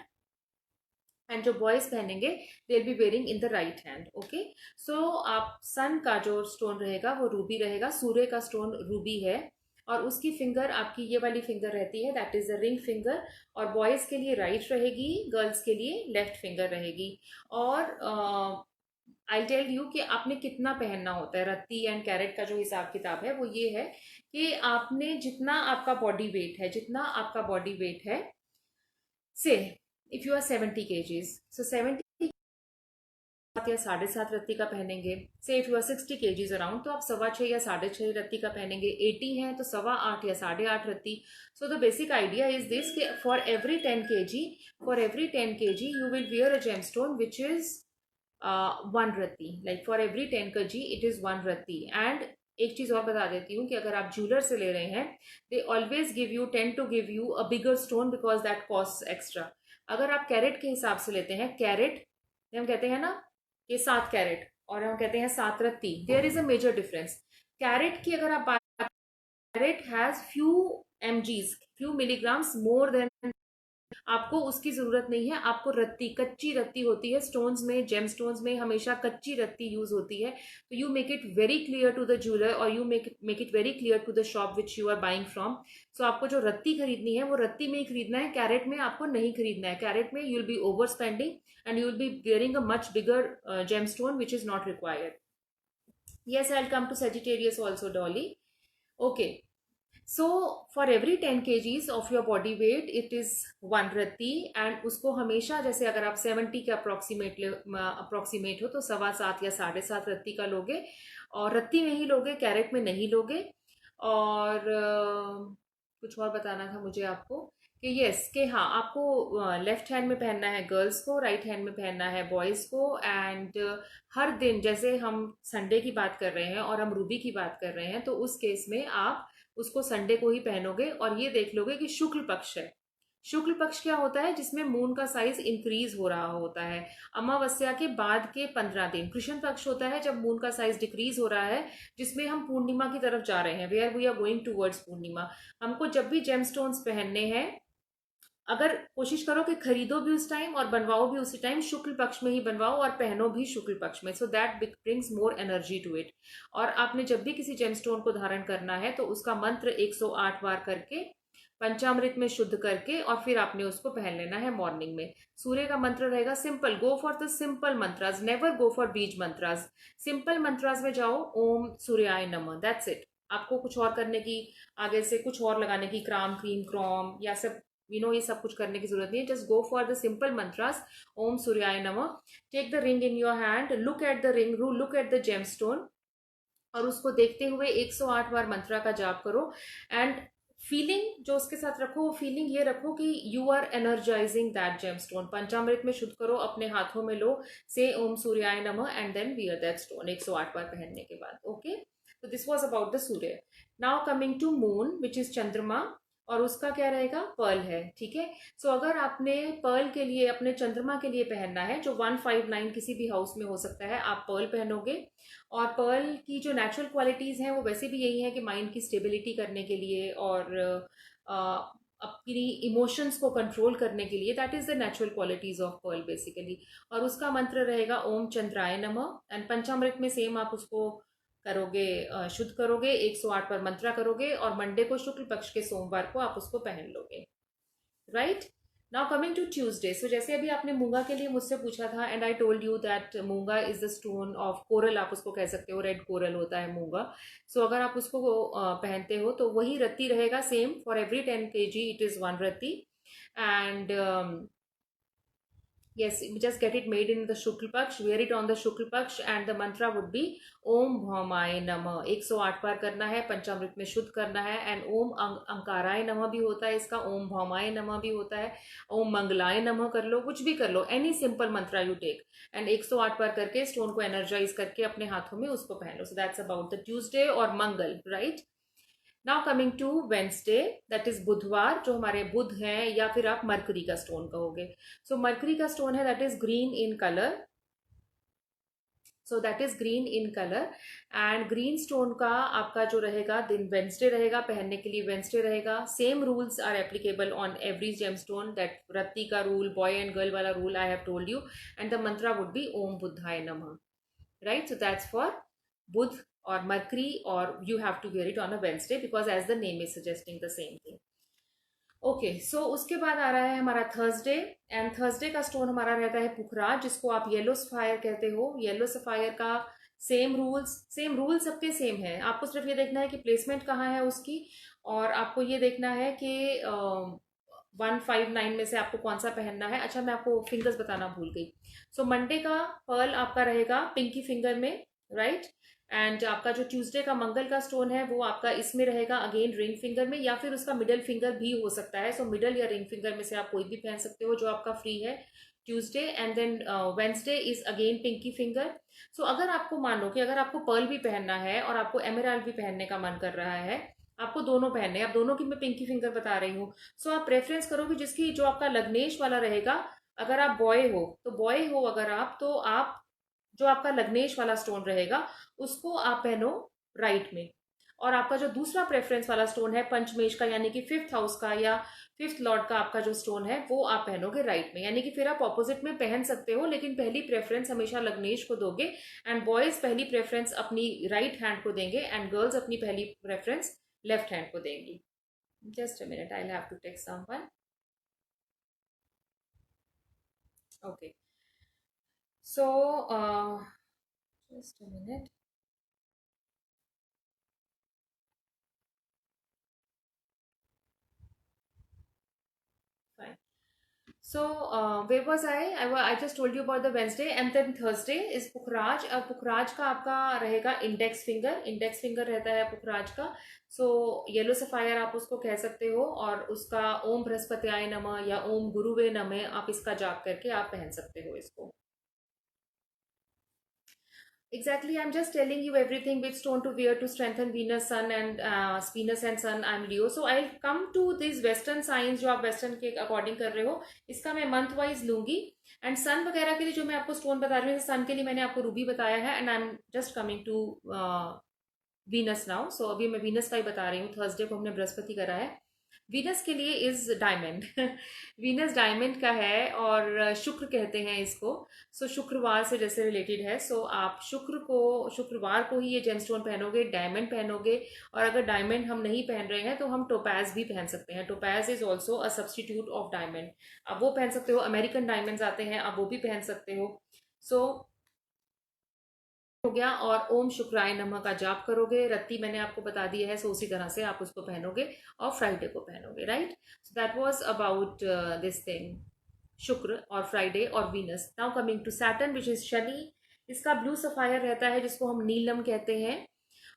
and जो बॉयज पहनेंगे they will be wearing in the right hand. Okay, so आप सन का जो स्टोन रहेगा वो रूबी रहेगा. सूर्य का स्टोन रूबी है और उसकी फिंगर आपकी ये वाली फिंगर रहती है, that is the ring finger. और बॉयज के लिए राइट रहेगी, गर्ल्स के लिए लेफ्ट फिंगर रहेगी. और आई टेल यू कि आपने कितना पहनना होता है. रत्ती एंड कैरेट का जो हिसाब किताब है वो ये है कि आपने जितना आपका बॉडी वेट है, जितना आपका बॉडी वेट है, say if you are 70 kgs, so 70 सात या 7.5 रत्ती का पहनेंगे। Say if you are 60 kgs around, तो आप 6.25 या 6.5 रत्ती का पहनेंगे। 80 है तो 8.25 या 8.5 रत्ती। So the basic idea is this कि for every 10 kg you will wear a gemstone which is 1 रत्ती। Like for every 10 kg it is 1 रत्ती। एंड एक चीज और बता देती हूँ कि अगर आप ज्वेलर से ले रहे हैं, they always tend to give you a bigger stone because that cost extra. अगर आप कैरेट के हिसाब से लेते हैं, कैरेट हम कहते हैं ना कि 7 कैरेट, और हम कहते हैं 7 रत्ती, there is a major difference. Carat की अगर आप बात, carat has few milligrams more than, आपको उसकी जरूरत नहीं है। आपको रत्ती, कच्ची रत्ती होती है स्टोन्स में, जेम स्टोन्स में हमेशा कच्ची रत्ती यूज होती है। तो you make it very clear to the jeweller, और you make it very clear to the shop which you are buying from. So आपको जो रत्ती खरीदनी है वो रत्ती में ही खरीदना है, कैरेट में आपको नहीं खरीदना है। कैरेट में you will be over spending and you will be wearing a much bigger gem stone which is not required. Yes, I'll come to Sagittarius also, Dolly. Okay. So for every 10 kgs of your body weight, it is 1 रत्ती। And उसको हमेशा, जैसे अगर आप 70 के approximate हो तो 7.25 या 7.5 रत्ती का लोगे, और रत्ती में ही लोगे, कैरेट में नहीं लोगे। और कुछ और बताना था मुझे आपको कि यस, कि हाँ, आपको लेफ्ट हैंड में पहनना है गर्ल्स को, राइट हैंड में पहनना है बॉयज़ को। एंड हर दिन, जैसे हम संडे की बात कर रहे हैं और हम रूबी की बात कर रहे हैं, तो उस केस में आप उसको संडे को ही पहनोगे। और ये देख लोगे कि शुक्ल पक्ष है। शुक्ल पक्ष क्या होता है? जिसमें मून का साइज इंक्रीज हो रहा होता है। अमावस्या के बाद के 15 दिन कृष्ण पक्ष होता है, जब मून का साइज डिक्रीज हो रहा है, जिसमें हम पूर्णिमा की तरफ जा रहे हैं, where we are going towards Purnima. हमको जब भी जेमस्टोन्स पहनने हैं, अगर कोशिश करो कि खरीदो भी उस टाइम और बनवाओ भी उसी टाइम, शुक्ल पक्ष में ही बनवाओ और पहनो भी शुक्ल पक्ष में, so that brings more energy to it. और आपने जब भी किसी जेमस्टोन को धारण करना है तो उसका मंत्र 108 बार करके, पंचामृत में शुद्ध करके, और फिर आपने उसको पहन लेना है मॉर्निंग में। सूर्य का मंत्र रहेगा simple, go for the simple mantras, never go for beej mantras. Simple mantras में जाओ, ओम सूर्याय नमः, दैट्स इट। आपको कुछ और करने की, आगे से कुछ और लगाने की, क्राम क्रीम क्रॉम या सब ये सब कुछ करने की जरूरत नहीं है। Just go for the simple mantras, ओम सूर्याय नमः। Take the ring in your hand, look at the ring, look at the gemstone, और उसको देखते हुए 108 बार मंत्रा का जाप करो। एंड फीलिंग जो उसके साथ रखो, वो फीलिंग ये रखो कि you are energising that gemstone. पंचामृत में शुद्ध करो, अपने हाथों में लो, से ओम सूर्याय नमः, and then wear that stone 108 बार पहनने के बाद। ओके, तो this was about the Surya. Now coming to moon which is Chandrama, और उसका क्या रहेगा? पर्ल है। ठीक है। सो अगर आपने पर्ल के लिए, अपने चंद्रमा के लिए पहनना है, जो 159 किसी भी हाउस में हो सकता है, आप पर्ल पहनोगे। और पर्ल की जो नेचुरल क्वालिटीज हैं वो वैसे भी यही है कि माइंड की स्टेबिलिटी करने के लिए, और अपनी इमोशंस को कंट्रोल करने के लिए, that is the natural qualities of pearl basically. और उसका मंत्र रहेगा ओम चंद्राय नमः। एंड पंचामृत में सेम आप उसको करोगे, शुद्ध करोगे, 108 पर मंत्रा करोगे, और मंडे को, शुक्ल पक्ष के सोमवार को आप उसको पहन लोगे। Right. Now coming to Tuesday. So जैसे अभी आपने मूंगा के लिए मुझसे पूछा था, and I told you that moonga is the stone of coral, आप उसको कह सकते हो, रेड कोरल होता है मूंगा। सो अगर आप उसको पहनते हो तो वही रत्ती रहेगा same, for every 10 kg it is 1 रत्ती। And yes, just get it made in the shukl paksh, wear it on the shukl paksh, and the mantra would be om bhaumay namah। 108 बार करना है, पंचामृत में शुद्ध करना है। एंड ओम अंकाराय नमः भी होता है इसका, ओम भौमाय नमः भी होता है, ओम मंगलाय नमः कर लो, कुछ भी कर लो, any simple mantra you take. And 108 बार करके स्टोन को एनर्जाइज करके अपने हाथों में उसको पहन लो। So that's about the Tuesday और Mangal. Right. Now coming to Wednesday, that is Budhwar, जो हमारे बुध हैं, या फिर आप मरकरी का स्टोन कहोगे। सो मरकरी का स्टोन है, that is green in colour. So that is green in colour. And green stone का आपका जो रहेगा दिन, वेंसडे रहेगा, पहनने के लिए वेंसडे रहेगा। Same rules are applicable on every gem stone, that रत्ती का रूल, बॉय एंड गर्ल वाला rule I have told you. And the mantra would be ओम बुद्धाय नमः। Right, so that's for Budh or Mercury, or you have to wear it on a Wednesday because as the name is suggesting the same thing. Okay, so उसके बाद आ रहा है हमारा Thursday. And Thursday का स्टोन हमारा रहता है पुखराज, जिसको आप येलो सफायर कहते हो। येलो सफायर का सेम रूल्स सबके सेम है। आपको सिर्फ ये देखना है कि प्लेसमेंट कहाँ है उसकी, और आपको ये देखना है कि 159 में से आपको कौन सा पहनना है। अच्छा, मैं आपको फिंगर्स बताना भूल गई। सो मंडे का पर्ल आपका रहेगा पिंकी फिंगर में, राइट। एंड आपका जो ट्यूसडे का मंगल का स्टोन है वो आपका इसमें रहेगा, अगेन रिंग फिंगर में, या फिर उसका मिडल फिंगर भी हो सकता है। सो मिडल या रिंग फिंगर में से आप कोई भी पहन सकते हो जो आपका फ्री है Tuesday. And then Wednesday is again pinky finger. So अगर आपको मानो कि अगर आपको पर्ल भी पहनना है और आपको एमराल्ड भी पहनने का मन कर रहा है, आपको दोनों पहनने हैं, आप दोनों की मैं पिंकी फिंगर बता रही हूँ। सो आप प्रेफरेंस करोगे जिसकी जो आपका लग्नेश वाला रहेगा। अगर आप बॉय हो तो बॉय हो, अगर आप तो आप जो आपका लग्नेश वाला स्टोन रहेगा उसको आप पहनो राइट में। और आपका जो दूसरा प्रेफरेंस वाला स्टोन है पंचमेश का, यानी कि फिफ्थ हाउस का या फिफ्थ लॉर्ड का आपका जो स्टोन है वो आप पहनोगे राइट में। यानी कि फिर आप ऑपोजिट में पहन सकते हो, लेकिन पहली प्रेफरेंस हमेशा लग्नेश को दोगे। एंड बॉयज पहली प्रेफरेंस अपनी राइट हैंड को देंगे एंड गर्ल्स अपनी पहली प्रेफरेंस लेफ्ट हैंड को देंगी। Just a minute, I have to take someone. Okay, so just a minute. So, where was I? I just told you about the Wednesday, and then Thursday is पुखराज। अब पुखराज का आपका रहेगा index finger रहता है पुखराज का। So yellow sapphire आप उसको कह सकते हो, और उसका ओम बृहस्पत्याय नमः या ओम गुरुवे नमः आप इसका जाप करके आप पहन सकते हो इसको। Exactly, I'm just telling you everything which stone to wear to strengthen Venus, Sun and Venus and Sun. I'm Leo, so I'll come to these Western signs जो आप Western के अकॉर्डिंग कर रहे हो, इसका मैं मंथ वाइज लूंगी। And सन वगैरह के लिए जो मैं आपको स्टोन बता रही हूँ, सन के लिए मैंने आपको रूबी बताया है, and I am just coming to Venus now. So अभी मैं वीनस का ही बता रही हूँ। थर्सडे को हमने बृहस्पति करा है। वीनस के लिए इज डायमंड। वीनस डायमंड का है, और शुक्र कहते हैं इसको। सो शुक्रवार से जैसे रिलेटेड है। सो आप शुक्रवार को ही ये जेमस्टोन पहनोगे, डायमंड पहनोगे। और अगर डायमंड हम नहीं पहन रहे हैं तो हम टोपैज भी पहन सकते हैं। Topaz is also a substitute of diamond. आप वो पहन सकते हो, अमेरिकन डायमंड्स आते हैं, आप वो भी पहन सकते हो। सो हो गया। और ओम शुक्राय नमः का जाप करोगे, रत्ती मैंने आपको बता दिया है, सो उसी तरह से आप उसको पहनोगे और फ्राइडे को पहनोगे, right. So that was about this thing, Shukra और फ्राइडे और Venus. Now coming to Saturn which is Shani. इसका ब्लू सफायर रहता है जिसको हम नीलम कहते हैं,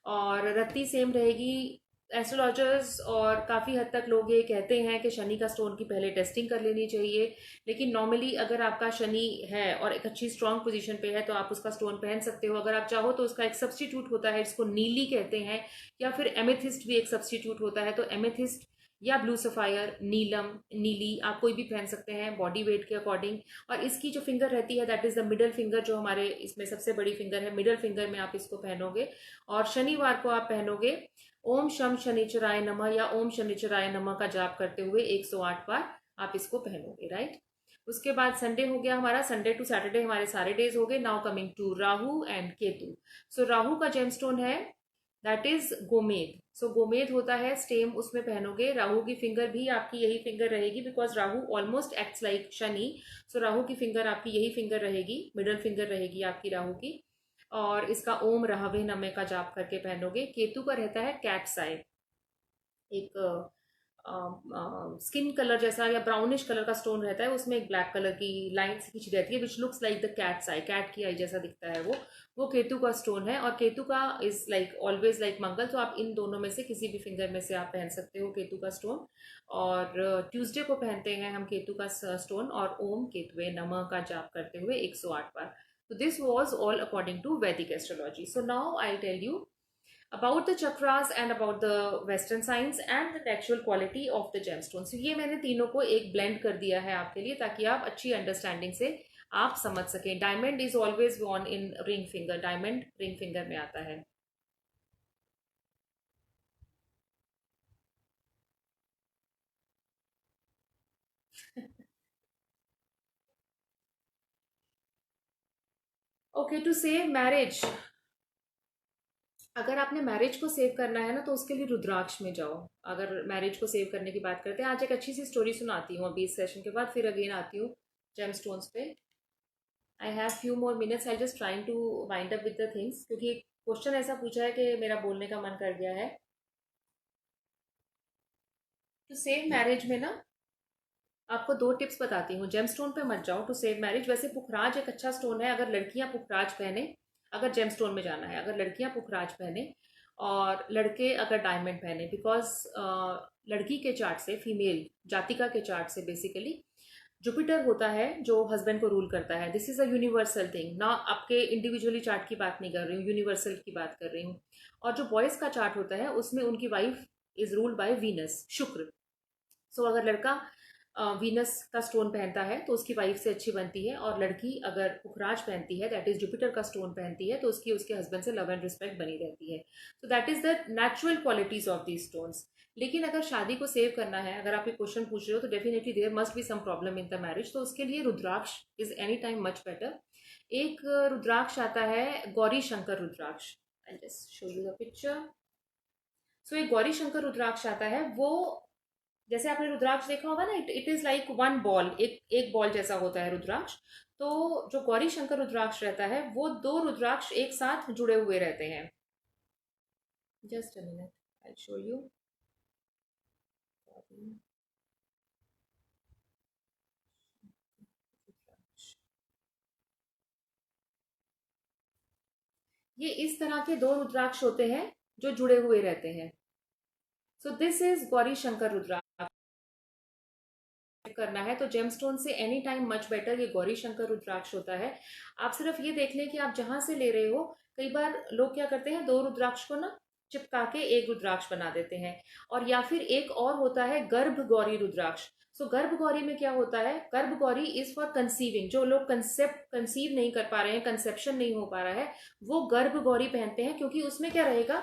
और रत्ती सेम रहेगी। एस्ट्रोलॉजर्स और काफ़ी हद तक लोग ये कहते हैं कि शनि का स्टोन की पहले टेस्टिंग कर लेनी चाहिए, लेकिन नॉर्मली अगर आपका शनि है और एक अच्छी स्ट्रांग पोजीशन पे है तो आप उसका स्टोन पहन सकते हो। अगर आप चाहो तो उसका एक सब्स्टिट्यूट होता है जिसको नीली कहते हैं, या फिर एमेथिस्ट भी एक सब्स्टिट्यूट होता है। तो एमेथिस्ट या ब्लू सफायर, नीलम, नीली आप कोई भी पहन सकते हैं बॉडी वेट के अकॉर्डिंग। और इसकी जो फिंगर रहती है that is the middle finger, जो हमारे इसमें सबसे बड़ी फिंगर है, मिडल फिंगर में आप इसको पहनोगे। और शनिवार को आप पहनोगे ओम शम शनिचराय नमः या ओम शनिचराय नमः का जाप करते हुए 108 बार आप इसको पहनोगे, राइट। उसके बाद संडे हो गया हमारा। संडे टू सैटरडे हमारे सारे डेज हो गए। Now coming to Rahu and Ketu. So Rahu का जेमस्टोन है दैट इज गोमेद। सो गोमेद होता है स्टेम, उसमें पहनोगे। राहु की फिंगर भी आपकी यही फिंगर रहेगी, because Rahu almost acts like Shani. So Rahu की फिंगर आपकी यही फिंगर रहेगी, मिडल फिंगर रहेगी आपकी राहु की। और इसका ओम राहवे नमे का जाप करके पहनोगे। केतु का रहता है कैट्स आई, एक स्किन कलर जैसा या ब्राउनिश कलर का स्टोन रहता है, उसमें एक ब्लैक कलर की लाइन खींची रहती है which looks like the cat's eye, cat की आई जैसा दिखता है वो केतु का स्टोन है। और केतु का इज लाइक ऑलवेज लाइक मंगल। तो आप इन दोनों में से किसी भी फिंगर में से आप पहन सकते हो केतु का स्टोन। और ट्यूसडे को पहनते हैं हम केतु का स्टोन, और ओम केतुए नमः का जाप करते हुए 108 बार। तो this was all according to Vedic astrology. So now I tell you about the chakras and about the western science and the actual quality of the gemstones। so, ये मैंने तीनों को एक ब्लेंड कर दिया है आपके लिए, ताकि आप अच्छी अंडरस्टैंडिंग से आप समझ सकें। Diamond is always worn in ring finger, diamond ring finger में आता है। Okay, to save marriage. अगर आपने मैरिज को सेव करना है ना तो उसके लिए रुद्राक्ष में जाओ। अगर मैरिज को सेव करने की बात करते हैं, आज एक अच्छी सी स्टोरी सुनाती हूँ अभी इस सेशन के बाद, फिर अगेन आती हूँ जेमस्टोन्स पे। I have few more minutes, I just trying to wind up with the things, क्योंकि क्वेश्चन ऐसा पूछा है कि मेरा बोलने का मन कर गया है। तो सेव मैरिज में ना आपको दो टिप्स बताती हूँ। जेम स्टोन पे मत जाओ टू सेव मैरिज। वैसे पुखराज एक अच्छा स्टोन है अगर लड़कियां पुखराज पहने, अगर जेम स्टोन में जाना है, अगर लड़कियां पुखराज पहने और लड़के अगर डायमंड पहने, बिकॉज लड़की के चार्ट से, फीमेल जातिका के चार्ट से बेसिकली जुपिटर होता है जो हस्बैंड को रूल करता है। This is a universal thing ना, आपके इंडिविजुअली चार्ट की बात नहीं कर रही हूँ, यूनिवर्सल की बात कर रही हूँ। और जो बॉयज का चार्ट होता है उसमें उनकी wife is ruled by Venus, शुक्र। सो अगर लड़का वीनस का स्टोन पहनता है तो उसकी वाइफ से अच्छी बनती है, और लड़की अगर पुखराज पहनती है, दैट इज जुपिटर का स्टोन पहनती है, तो उसकी उसके हस्बैंड से लव एंड रिस्पेक्ट बनी रहती है। So that is the natural qualities of these stones. लेकिन अगर शादी को सेव करना है, अगर आप ये क्वेश्चन पूछ रहे हो, तो definitely there must be some problem in the marriage, तो उसके लिए rudraksha is any time much better. एक रुद्राक्ष आता है Gauri Shankar rudraksha. I just show you the picture. So एक गौरी शंकर रुद्राक्ष आता है, वो जैसे आपने रुद्राक्ष देखा होगा ना, it is like one ball, एक बॉल जैसा होता है रुद्राक्ष। तो जो गौरी शंकर रुद्राक्ष रहता है वो दो रुद्राक्ष एक साथ जुड़े हुए रहते हैं। Just a minute, I show you. ये इस तरह के दो रुद्राक्ष होते हैं जो जुड़े हुए रहते हैं। So this is Gauri Shankar rudraksha. करना है तो जेमस्टोन से एनी टाइम मच बेटर ये गौरी शंकर रुद्राक्ष होता है। आप सिर्फ ये देख लें कि आप जहां से ले रहे हो, कई बार लोग क्या करते हैं, दो रुद्राक्ष को ना चिपका के एक रुद्राक्ष बना देते हैं। और या फिर एक और होता है गर्भ गौरी रुद्राक्ष। सो गर्भ गौरी में क्या होता है, गर्भ गौरी इज फॉर कंसीविंग, जो लोग कंसेप्ट कंसीव नहीं कर पा रहे हैं, कंसेप्शन नहीं हो पा रहा है, वो गर्भ गौरी पहनते हैं। क्योंकि उसमें क्या रहेगा,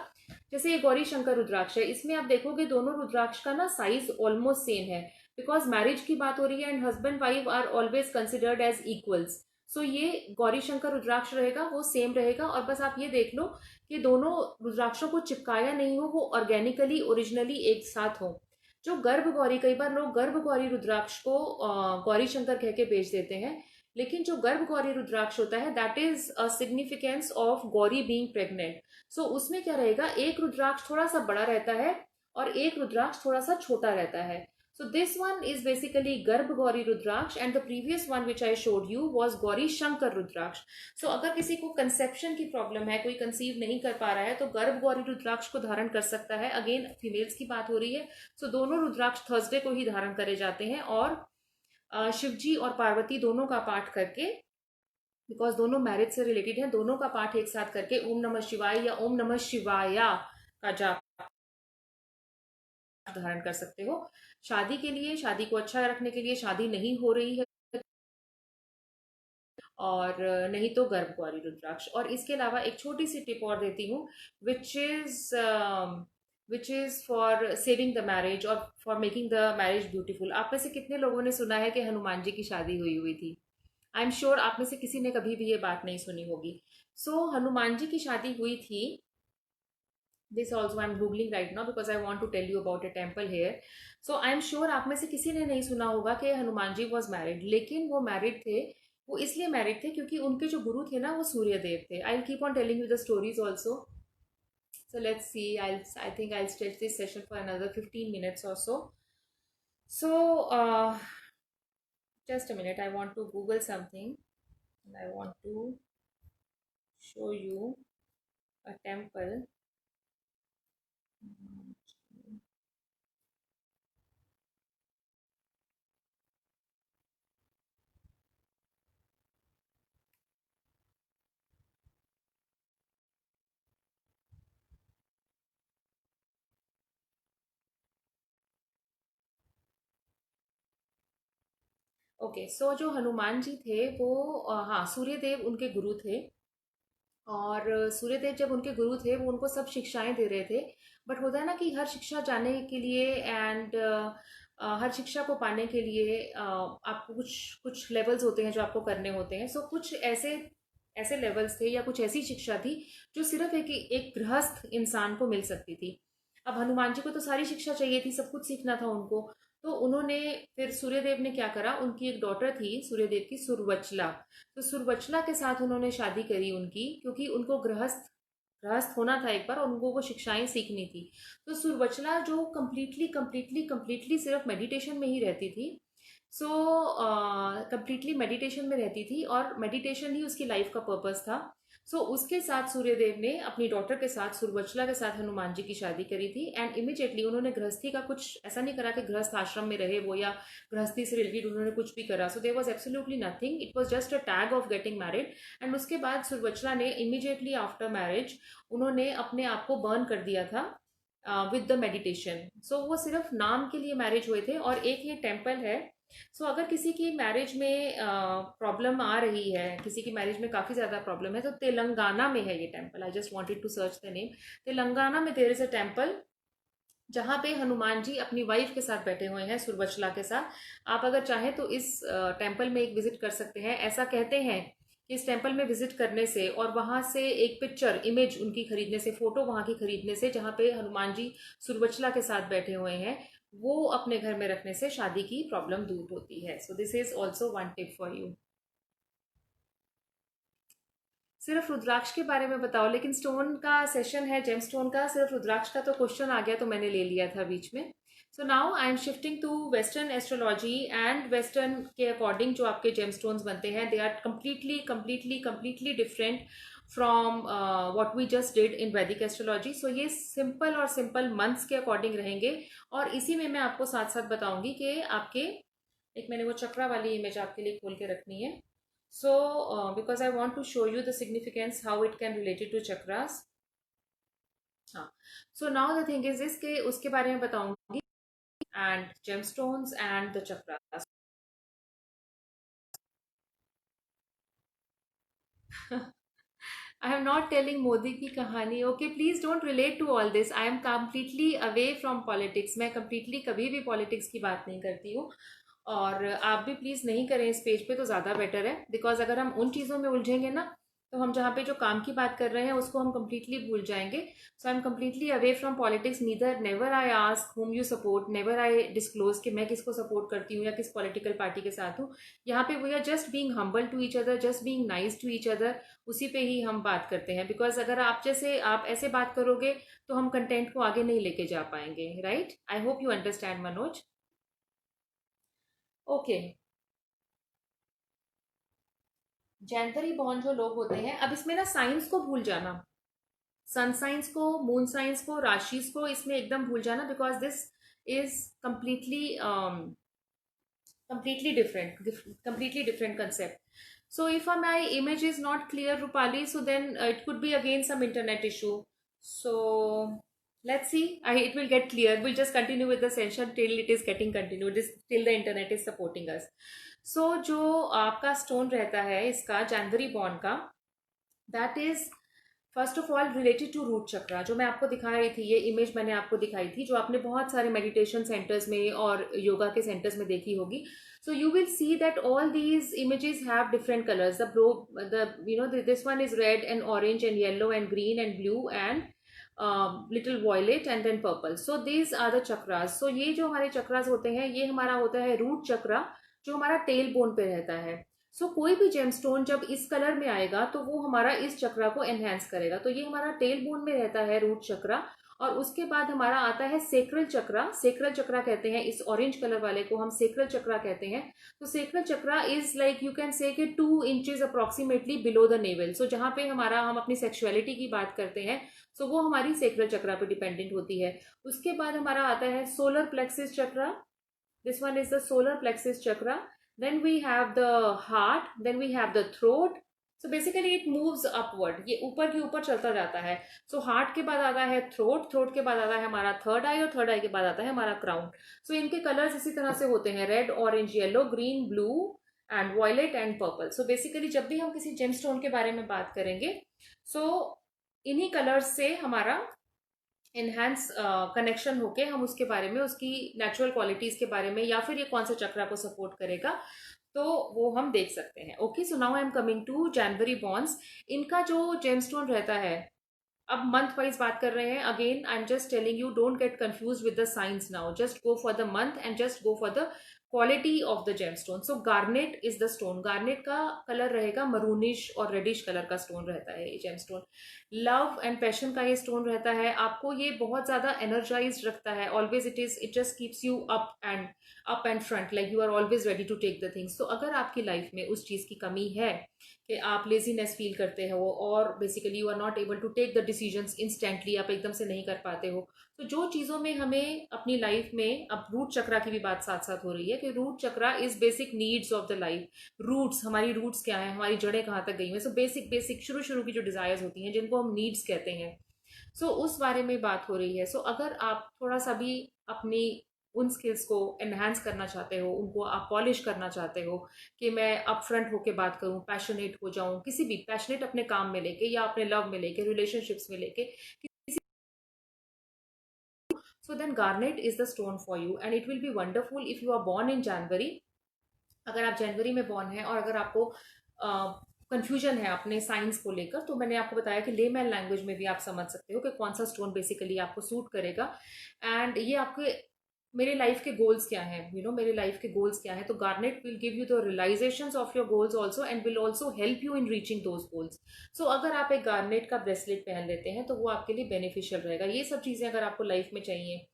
जैसे ये गौरी शंकर रुद्राक्ष है, इसमें आप देखोगे दोनों रुद्राक्ष का ना साइज ऑलमोस्ट सेम है, बिकॉज मैरिज की बात हो रही है and husband wife are always considered as equals. So ये गौरी शंकर रुद्राक्ष रहेगा, वो सेम रहेगा। और बस आप ये देख लो कि दोनों रुद्राक्षों को चिपकाया नहीं हो, वो ऑर्गेनिकली ओरिजिनली एक साथ हो। जो गर्भ गौरी, कई बार लोग गर्भ गौरी रुद्राक्ष को गौरी शंकर कह के बेच देते हैं, लेकिन जो गर्भ गौरी रुद्राक्ष होता है that is a significance of Gauri being pregnant. So उसमें क्या रहेगा, एक रुद्राक्ष थोड़ा सा बड़ा रहता है और एक रुद्राक्ष थोड़ा सा छोटा रहता है। So this one is basically Garbh Gauri Rudraksh, and the previous one which I showed you was Gauri Shankar Rudraksh. So अगर किसी को कंसेप्शन की प्रॉब्लम है, कोई कंसीव नहीं कर पा रहा है, तो गर्भ गौरी रुद्राक्ष को धारण कर सकता है। अगेन फीमेल्स की बात हो रही है। सो दोनों रुद्राक्ष थर्सडे को ही धारण करे जाते हैं, और शिव जी और पार्वती दोनों का पाठ करके, बिकॉज दोनों मैरिज से रिलेटेड हैं, दोनों का पाठ एक साथ करके ओम नमः शिवाय या ओम नमः शिवाया का जाप धारण कर सकते हो। शादी के लिए, शादी को अच्छा रखने के लिए, शादी नहीं हो रही है, और नहीं तो गर्भ गौरी रुद्राक्ष। और इसके अलावा एक छोटी सी टिप और देती हूँ, which is which is for saving the marriage और for making the marriage beautiful. आप में से कितने लोगों ने सुना है कि हनुमान जी की शादी हुई हुई थी? आई एम श्योर आप में से किसी ने कभी भी ये बात नहीं सुनी होगी। सो हनुमान जी की शादी हुई थी। This also I'm googling right now because I want to tell you about a temple here. So I'm sure आप में से किसी ने नहीं सुना होगा कि हनुमान जी was married, लेकिन वो married थे। वो इसलिए married थे क्योंकि उनके जो गुरु थे ना वो सूर्य देव थे। I'll keep on telling you the stories also. So let's see. I think I'll stretch this session for another 15 minutes or so. So just a minute. I want to Google something, and I want to show you a temple. Okay, so जो हनुमान जी थे वो हाँ, सूर्यदेव उनके गुरु थे। और सूर्यदेव जब उनके गुरु थे, वो उनको सब शिक्षाएं दे रहे थे। बट होता है ना कि हर शिक्षा जानने के लिए एंड हर शिक्षा को पाने के लिए आपको कुछ कुछ लेवल्स होते हैं जो आपको करने होते हैं। सो कुछ ऐसे ऐसे लेवल्स थे या कुछ ऐसी शिक्षा थी जो सिर्फ एक गृहस्थ इंसान को मिल सकती थी। अब हनुमान जी को तो सारी शिक्षा चाहिए थी, सब कुछ सीखना था उनको। तो उन्होंने फिर सूर्यदेव ने क्या करा, उनकी एक डॉटर थी सूर्यदेव की, सुरवचला। तो सुरवचला के साथ उन्होंने शादी करी उनकी, क्योंकि उनको गृहस्थ गृहस्थ होना था एक बार, और उनको वो शिक्षाएं सीखनी थी। तो सुरवचला जो कम्प्लीटली कम्प्लीटली कम्प्लीटली सिर्फ मेडिटेशन में ही रहती थी। सो कम्प्लीटली मेडिटेशन में रहती थी, और मेडिटेशन ही उसकी लाइफ का पर्पस था। उसके साथ सूर्यदेव ने अपनी डॉटर के साथ, सुरवचला के साथ, हनुमान जी की शादी करी थी। एंड इमिजिएटली उन्होंने गृहस्थी का कुछ ऐसा नहीं करा कि गृहस्थ आश्रम में रहे वो, या गृहस्थी से रिलेटेड उन्होंने कुछ भी करा। So there was absolutely nothing, it was just a tag of getting married. And उसके बाद सुरवचला ने इमिजिएटली आफ्टर मैरिज उन्होंने अपने आप को बर्न कर दिया था विद द मेडिटेशन। वो सिर्फ नाम के लिए मैरिज हुए थे। और एक ये टेम्पल है। अगर किसी की मैरिज में प्रॉब्लम आ रही है, किसी की मैरिज में काफ़ी ज़्यादा प्रॉब्लम है, तो तेलंगाना में है ये temple. I just wanted to search the name. Telangana में देयर इज़ अ टेम्पल जहाँ पे हनुमान जी अपनी वाइफ के साथ बैठे हुए हैं, सुरवचला के साथ। आप अगर चाहें तो इस टेम्पल में एक विजिट कर सकते हैं। ऐसा कहते हैं कि इस टेम्पल में विजिट करने से और वहां से एक पिक्चर इमेज उनकी खरीदने से, फोटो वहां की खरीदने से, जहाँ पे हनुमान जी सुरवचला के साथ बैठे हुए हैं, वो अपने घर में रखने से शादी की प्रॉब्लम दूर होती है। सो this is also one tip for you. सिर्फ रुद्राक्ष के बारे में बताओ, लेकिन स्टोन का सेशन है, जेम स्टोन का। सिर्फ रुद्राक्ष का तो क्वेश्चन आ गया तो मैंने ले लिया था बीच में। So now I am shifting to western astrology. And western के अकॉर्डिंग जो आपके जेम स्टोन्स बनते हैं, they are completely completely completely different from what we just did in Vedic astrology. ये सिंपल और सिंपल मंथ्स के अकॉर्डिंग रहेंगे। और इसी में मैं आपको साथ साथ बताऊंगी कि आपके, एक मैंने वो चक्रा वाली इमेज आपके लिए खोल के रखनी है। Because I want to show you the significance, how it can relate it to chakras. हाँ, now the thing is this कि उसके बारे में बताऊंगी, and gemstones and the chakras. I am not telling Modi की कहानी. Okay, please don't relate to all this. I am completely away from politics. मैं completely कभी भी politics की बात नहीं करती हूँ। और आप भी प्लीज़ नहीं करें इस पेज पे, तो ज़्यादा बेटर है। बिकॉज अगर हम उन चीज़ों में उलझेंगे ना, तो हम जहाँ पे जो काम की बात कर रहे हैं उसको हम कम्प्लीटली भूल जाएंगे। I am completely away from politics. Neither, never I ask whom you support, never I disclose कि मैं किसको सपोर्ट करती हूँ या किस पॉलिटिकल पार्टी के साथ हूँ। यहाँ पे we are just being humble to each other, just being nice to each other. उसी पे ही हम बात करते हैं। बिकॉज अगर आप ऐसे बात करोगे तो हम कंटेंट को आगे नहीं लेके जा पाएंगे। Right? I hope you understand, Manoj. Okay. January born जो लोग होते हैं, अब इसमें ना साइंस को भूल जाना, सन साइंस को, मून साइंस को, राशिस को इसमें एकदम भूल जाना। Because this is completely different concept. So if my image is not clear, Rupali, so then it could be again some internet issue. So let's see. It will get clear. We'll just continue with the session till it is getting continued, till the internet is supporting us. So जो आपका stone रहता है इसका, January बॉन्ड का, that is first of all related to root chakra. जो मैं आपको दिखा रही थी, ये इमेज मैंने आपको दिखाई थी, जो आपने बहुत सारे मेडिटेशन सेंटर्स में और योगा के सेंटर्स में देखी होगी। So you will see that all these images have different colors. This one is red and orange and yellow and green and blue and little violet and then purple. So these are the chakras. So ये जो हमारे चक्रास होते हैं, ये हमारा होता है root chakra, जो हमारा टेल बोन पे रहता है। कोई भी जेमस्टोन जब इस कलर में आएगा तो वो हमारा इस चक्रा को एनहेंस करेगा। तो ये हमारा टेल बोन में रहता है रूट चक्रा। और उसके बाद हमारा आता है सेक्रल चक्रा। सेक्रल चक्रा कहते हैं इस ऑरेंज कलर वाले को, हम सेक्रल चक्रा कहते हैं। तो sacral chakra is like, you can say कि 2 inches approximately below the naval. जहां पे हम अपनी सेक्सुअलिटी की बात करते हैं, वो हमारी सेक्रल चक्रा पे डिपेंडेंट होती है। उसके बाद हमारा आता है solar plexus chakra. This one is the solar plexus chakra. Then we have the heart, then we have the throat. Basically it moves upward, ये ऊपर के ऊपर चलता जाता है। हार्ट के बाद आता है थ्रोट, थ्रोट के बाद आता है हमारा थर्ड आई, और थर्ड आई के बाद आता है हमारा क्राउन। इनके कलर्स इसी तरह से होते हैं, red, orange, yellow, green, blue and violet and purple. Basically जब भी हम किसी जेमस्टोन के बारे में बात करेंगे, इन्हीं कलर्स से हमारा इनहैंस कनेक्शन होके हम उसके बारे में, उसकी नेचुरल क्वालिटीज के बारे में, या फिर ये कौन सा चक्रा को सपोर्ट करेगा, तो वो हम देख सकते हैं। Okay, so now I am coming to January borns. इनका जो जेमस्टोन रहता है, अब मंथ वाइज बात कर रहे हैं, again I am just telling you, don't get confuse with the science now, just go for the month and just go for the quality of the gemstone. So garnet is the stone, garnet का colour रहेगा maroonish और reddish colour का stone रहता है ये gemstone. Love and passion का ये stone रहता है, आपको ये बहुत ज्यादा एनर्जाइज रखता है, always it just keeps you up and front, like you are always ready to take the things. तो अगर आपकी लाइफ में उस चीज की कमी है कि आप लेजीनेस फील करते हो और basically you are not able to take the decisions instantly, आप एकदम से नहीं कर पाते हो, तो जो चीज़ों में हमें अपनी लाइफ में, अब रूट चक्रा की भी बात साथ साथ हो रही है कि root chakra is basic needs of the life. Roots, हमारी रूट्स क्या है, हमारी जड़ें कहाँ तक गई हैं, सो बेसिक बेसिक शुरू शुरू की जो डिजायर्स होती हैं जिनको हम नीड्स कहते हैं, सो उस बारे में बात हो रही है। सो अगर आप थोड़ा सा भी अपनी उन स्किल्स को एनहांस करना चाहते हो, उनको आप पॉलिश करना चाहते हो कि मैं अपफ्रंट होके बात करूं, पैशनेट हो जाऊं, किसी भी पैशनेट अपने काम में लेके या अपने लव में लेके, रिलेशनशिप्स में लेके, so then garnet is the stone for you and it will be wonderful if you are born in January. अगर आप जनवरी में बॉर्न हैं और अगर आपको कंफ्यूजन है अपने साइंस को लेकर, तो मैंने आपको बताया कि लेमैन लैंग्वेज में भी आप समझ सकते हो कि कौन सा स्टोन बेसिकली आपको सूट करेगा एंड ये आपके मेरे लाइफ के गोल्स क्या हैं, मेरे लाइफ के गोल्स क्या हैं। तो garnet will give you the realisations of your goals also and will also help you in reaching those goals. So अगर आप एक गार्नेट का ब्रेसलेट पहन लेते हैं तो वो आपके लिए बेनिफिशियल रहेगा। ये सब चीज़ें अगर आपको लाइफ में चाहिए,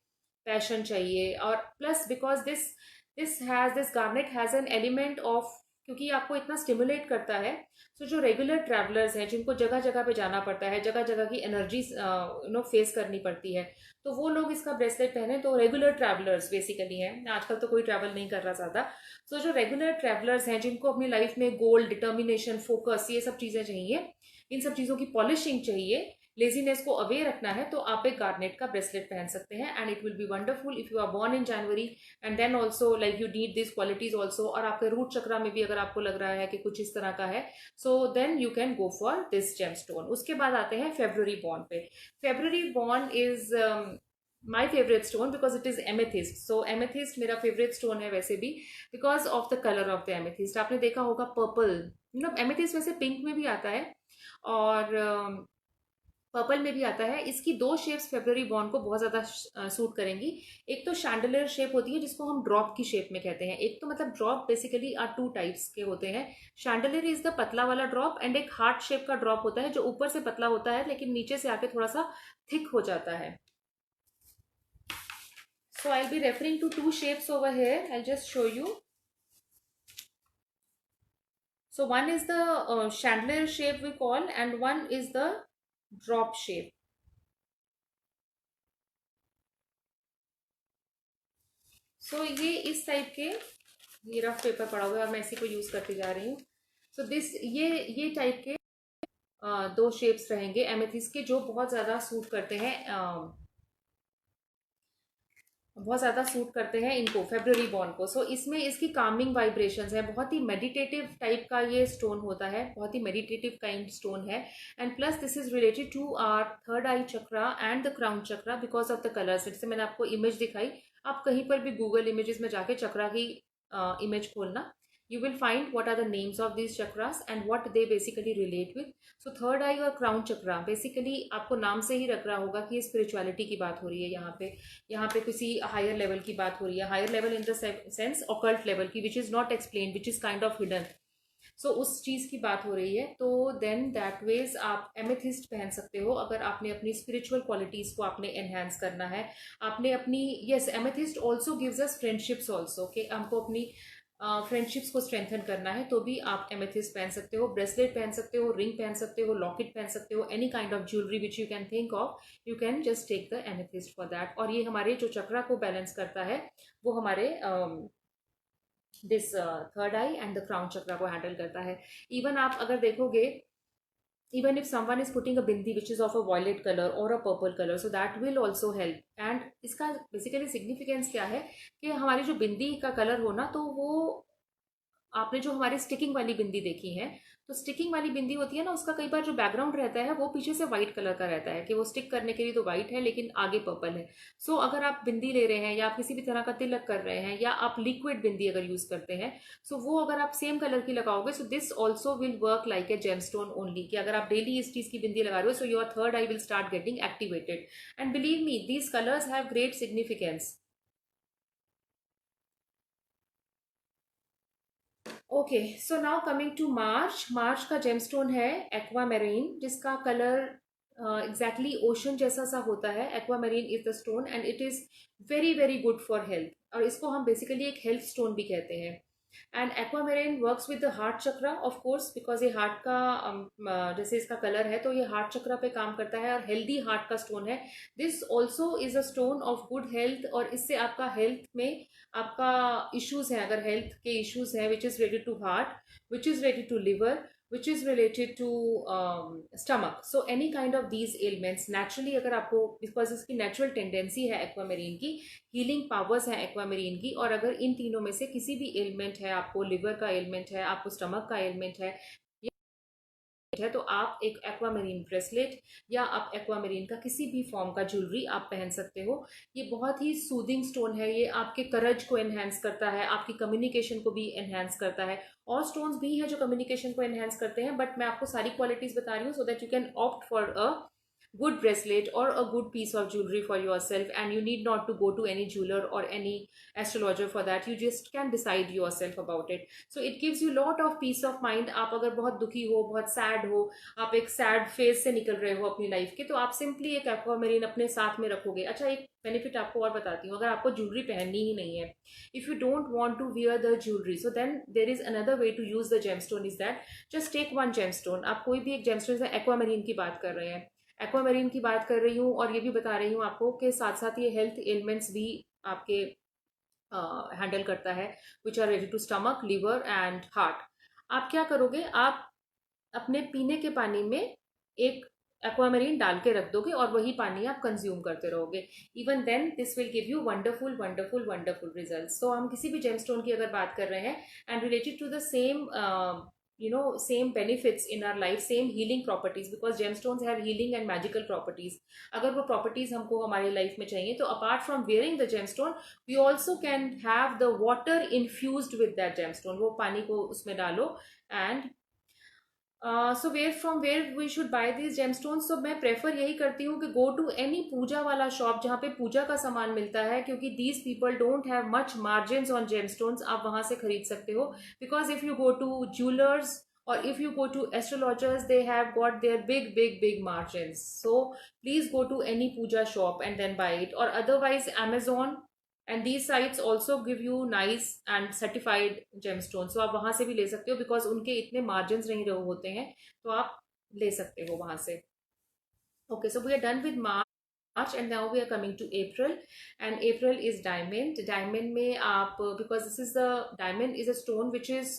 पैशन चाहिए, और plus because this garnet has an element of, क्योंकि ये आपको इतना स्टिमुलेट करता है। सो जो रेगुलर ट्रैवलर्स हैं जिनको जगह जगह पे जाना पड़ता है, जगह जगह की एनर्जी फेस करनी पड़ती है, तो वो लोग इसका ब्रेसलेट पहने, तो रेगुलर ट्रैवलर्स बेसिकली हैं, आजकल तो कोई ट्रैवल नहीं कर रहा ज़्यादा। सो जो रेगुलर ट्रैवलर्स हैं जिनको अपनी लाइफ में गोल, डिटर्मिनेशन, फोकस, ये सब चीज़ें चाहिए, इन सब चीज़ों की पॉलिशिंग चाहिए, लेजीनेस को अवे रखना है, तो आप एक गार्नेट का ब्रेसलेट पहन सकते हैं and it will be wonderful if you are born in January and then also like you need this qualities also. और आपके रूट चक्रा में भी अगर आपको लग रहा है कि कुछ इस तरह का है, so then you can go for this gemstone. उसके बाद आते हैं फेब्रुअरी बॉर्न पे। February born is my favourite stone because it is amethyst. So amethyst मेरा फेवरेट स्टोन है वैसे भी because of the colour of the amethyst. आपने देखा होगा पर्पल, एमेथिस्ट वैसे पिंक में भी आता है और पर्पल में भी आता है। इसकी दो शेप्स फेब्रुअरी बॉर्न को बहुत ज्यादा सूट करेंगी। एक तो शैंडलियर शेप होती है जिसको हम ड्रॉप की शेप में कहते हैं। एक तो मतलब drop basically are two types के होते हैं। शैंडलियर इज द पतला वाला ड्रॉप एंड एक हार्ट शेप का ड्रॉप होता है जो ऊपर से पतला होता है लेकिन नीचे से आके थोड़ा सा थिक हो जाता है। So I'll be referring to two shapes over here. I'll just show you. So one is the chandelier shape we call and one is the drop shape. So ये इस टाइप के, ये रफ पेपर पड़ा हुआ है और मैं इसी को यूज करती जा रही हूँ। सो दिस ये टाइप के दो शेप्स रहेंगे एमेथिस्ट के जो बहुत ज्यादा सूट करते हैं, बहुत ज़्यादा सूट करते हैं इनको, फेब्रुअरी बॉर्न को। सो इसमें इसकी कामिंग वाइब्रेशंस है, बहुत ही मेडिटेटिव टाइप का ये स्टोन होता है, बहुत ही मेडिटेटिव काइंड स्टोन है and plus this is related to our third eye chakra and the crown chakra because of the colours. जैसे मैंने आपको इमेज दिखाई, आप कहीं पर भी गूगल इमेजेस में जाके चक्रा की इमेज खोलना, you will find what are the names of these chakras and what they basically relate with. So third eye और crown chakra basically आपको नाम से ही रख रहा होगा कि ये स्पिरिचुअलिटी की बात हो रही है। यहाँ पे किसी हायर लेवल की बात हो रही है, higher level in the sense occult level की, which is not explain, which is kind of hidden. So उस चीज की बात हो रही है। तो देन दैट वेज आप एमेथिस्ट पहन सकते हो अगर आपने अपनी स्पिरिचुअल क्वालिटीज को आपने एनहेंस करना है, आपने अपनी, yes amethyst also gives us friendships also, कि हमको अपनी फ्रेंडशिप्स को स्ट्रेंथन करना है तो भी आप एमेथिस्ट पहन सकते हो, ब्रेसलेट पहन सकते हो, रिंग पहन सकते हो, लॉकेट पहन सकते हो, any kind of jewellery which you can think of, you can just take the amethyst for that. और ये हमारे जो चक्रा को बैलेंस करता है वो हमारे this third eye and the crown chakra को हैंडल करता है। इवन आप अगर देखोगे, even if someone is putting a bindi which is of a violet color or a purple color, so that will also help। and इसका basically significance क्या है कि हमारी जो बिंदी का कलर हो ना, तो वो आपने जो हमारी स्टिकिंग वाली बिंदी देखी है, तो स्टिकिंग वाली बिंदी होती है ना, उसका कई बार जो बैकग्राउंड रहता है वो पीछे से व्हाइट कलर का रहता है, कि वो स्टिक करने के लिए तो व्हाइट है लेकिन आगे पर्पल है। सो अगर आप बिंदी ले रहे हैं या आप किसी भी तरह का तिलक कर रहे हैं या आप लिक्विड बिंदी अगर यूज करते हैं, सो वो अगर आप सेम कलर की लगाओगे, so this also will work like a gemstone only, कि अगर आप डेली इस चीज की बिंदी लगा रहे हो, so your third eye will start getting activated. And believe me, these colours have great significance. Okay, so now coming to March. March का जेमस्टोन है एक्वामेरीन, जिसका कलर एग्जैक्टली ओशन जैसा सा होता है। Aquamarine is the stone and it is very very good for health, और इसको हम बेसिकली एक हेल्थ स्टोन भी कहते हैं। And aquamarine works with the heart chakra of course, because ये हार्ट का जैसे इसका कलर है तो ये हार्ट चक्रा पे काम करता है और हेल्दी हार्ट का स्टोन है। This also is a stone of good health, और इससे आपका हेल्थ में आपका इश्यूज है, अगर हेल्थ के इश्यूज है, which is related to heart, which is related to liver, which is related to stomach, so any kind of these ailments naturally, अगर आपको, बिकॉज इसकी नेचुरल टेंडेंसी है एक्वामेरीन की, हीलिंग पावर्स है एक्वामेरीन की, और अगर इन तीनों में से किसी भी एलिमेंट है, आपको लिवर का एलिमेंट है, आपको स्टमक का एलिमेंट है, तो आप एक एक्वामेरीन ब्रेसलेट या आप एक्वामेरीन का किसी भी फॉर्म का ज्वेलरी आप पहन सकते हो। ये बहुत ही सूदिंग स्टोन है, ये आपके करज को एनहेंस करता है, आपकी कम्युनिकेशन को भी एनहेंस करता है। और स्टोन्स भी हैं जो कम्युनिकेशन को एनहेंस करते हैं, बट मैं आपको सारी क्वालिटीज बता रही हूँ सो that you can opt for a good bracelet or a good piece of jewelry for yourself, and you need not to go to any jeweler or any astrologer for that. You just can decide yourself about it. So it gives you lot of peace of mind. आप अगर बहुत दुखी हो, बहुत sad हो, आप एक sad phase से निकल रहे हो अपनी लाइफ के, तो आप सिंपली एक एक्वामेरीन अपने साथ में रखोगे। अच्छा, एक बेनिफिट आपको और बताती हूँ, अगर आपको ज्वेलरी पहननी ही नहीं है, if you don't want to wear the jewellery, so then there is another way to use the gemstone, is that just take one gemstone. आप कोई भी एक जेमस्टोन, एक्वामेरीन की बात कर रहे हैं, एक्वामेरीन की बात कर रही हूँ, और ये भी बता रही हूँ आपको कि साथ साथ ये हेल्थ एलिमेंट्स भी आपके हैंडल करता है, which are related to stomach, liver and heart. आप क्या करोगे, आप अपने पीने के पानी में एक एक्वामेरीन डाल के रख दोगे और वही पानी आप कंज्यूम करते रहोगे। Even then this will give you wonderful wonderful wonderful results. तो हम किसी भी जेमस्टोन की अगर बात कर रहे हैं and related to the same same benefits in our life, same healing properties, because gemstones have healing and magical properties. अगर वो properties हमको हमारी life में चाहिए, तो apart from wearing the gemstone, we also can have the water infused with that gemstone. वो पानी को उसमें डालो, and so where from where we should buy this gemstones. तो मैं प्रेफर यही करती हूँ कि गो टू एनी पूजा वाला शॉप जहाँ पे पूजा का सामान मिलता है, क्योंकि these people don't have much margin on gemstones, आप वहां से खरीद सकते हो। Because if you go to jewellers और if you go to astrologers, they have got their big margins. So please go to any puja shop and then buy it, or otherwise Amazon and these sites also give you nice and certified gemstones, so आप वहां से भी ले सकते हो, because उनके इतने margin नहीं रहे होते हैं, तो आप ले सकते हो वहां से। Okay, so we are done with March and now we are coming to April, and April is diamond. Diamond में आप, because this is the diamond is a stone which is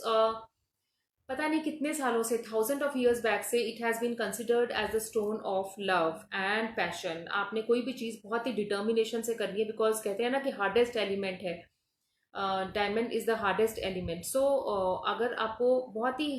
पता नहीं कितने सालों से, थाउजेंड ऑफ ईयर्स बैक से, it has been considered as the stone of love and passion. आपने कोई भी चीज़ बहुत ही डिटर्मिनेशन से करनी है, बिकॉज कहते हैं ना कि हार्डेस्ट एलिमेंट है, diamond is the hardest element. So अगर आपको बहुत ही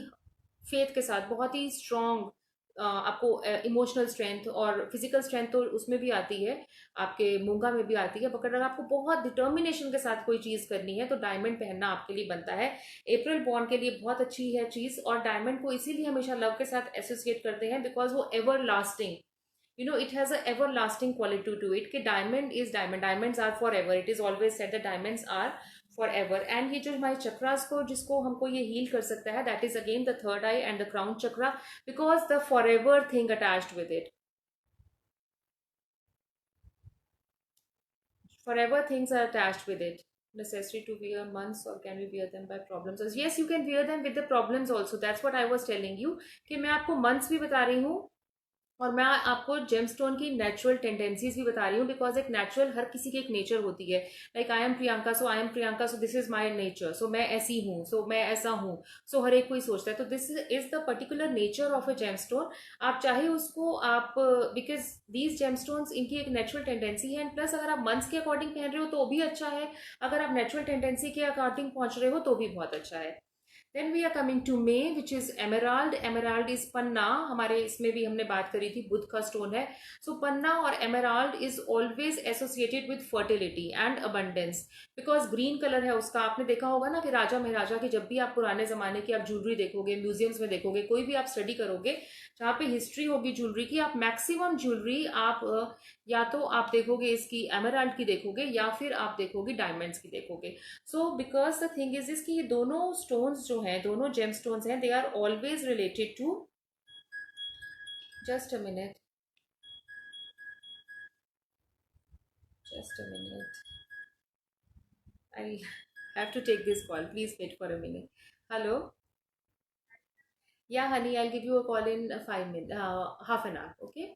फेथ के साथ, बहुत ही स्ट्रॉन्ग, आपको इमोशनल स्ट्रेंथ और फिजिकल स्ट्रेंथ तो उसमें भी आती है, आपके मूंगा में भी आती है, मगर अगर आपको बहुत डिटर्मिनेशन के साथ कोई चीज़ करनी है तो डायमंड पहनना आपके लिए बनता है। अप्रैल बॉर्न के लिए बहुत अच्छी है चीज़, और डायमंड को इसीलिए हमेशा लव के साथ एसोसिएट करते हैं, बिकॉज वो ever lasting, it has a everlasting quality to it, कि diamond is diamond, diamonds are forever, it is always said that diamonds are forever। and ये जो हमारे चक्रास को, जिसको हमको ये हील कर सकता है, that is again the third eye and the crown chakra, because the forever thing attached with it, forever things are attached with it। Necessary to wear months, or can we wear them by problems? Yes, you can wear them with the problems also, that's what I was telling you, कि मैं आपको months भी बता रही हूँ और मैं आपको जेमस्टोन की नेचुरल टेंडेंसीज भी बता रही हूँ, बिकॉज एक नेचुरल, हर किसी की एक नेचर होती है। Like I am Priyanka, so I am Priyanka, so this is my nature, so मैं ऐसी हूँ, सो मैं ऐसा हूँ, सो हर एक कोई सोचता है, तो this is the particular nature of a gemstone. आप चाहे उसको आप, बिकॉज दीज जेमस्टोन्स, इनकी एक नेचुरल टेंडेंसी है, एंड प्लस अगर आप मंथ्स के अकॉर्डिंग पहन रहे हो तो भी अच्छा है, अगर आप नेचुरल टेंडेंसी के अकॉर्डिंग पहुंच रहे हो तो भी बहुत अच्छा है। Then we are coming to May which is emerald. Emerald is panna. हमारे इसमें भी हमने बात करी थी, बुध का स्टोन है. सो पन्ना और emerald is always associated with fertility and abundance, because green colour है उसका. आपने देखा होगा ना कि राजा महाराजा की जब भी आप पुराने जमाने की आप ज्वेलरी देखोगे, म्यूजियम्स में देखोगे, कोई भी आप स्टडी करोगे जहाँ पे हिस्ट्री होगी ज्वेलरी की, आप मैक्सिमम ज्वेलरी आप या तो आप देखोगे इसकी एमराल्ड की देखोगे या फिर आप देखोगे डायमंड्स की देखोगे. So because the thing is कि ये दोनों स्टोन्स जो हैं, दोनों जेम स्टोन्स हैं, they are always related to. Just a minute, just a minute, I have to take this call, please wait for a minute. Hello. Yeah honey, I give you a call in 5 minutes, half an hour. Okay.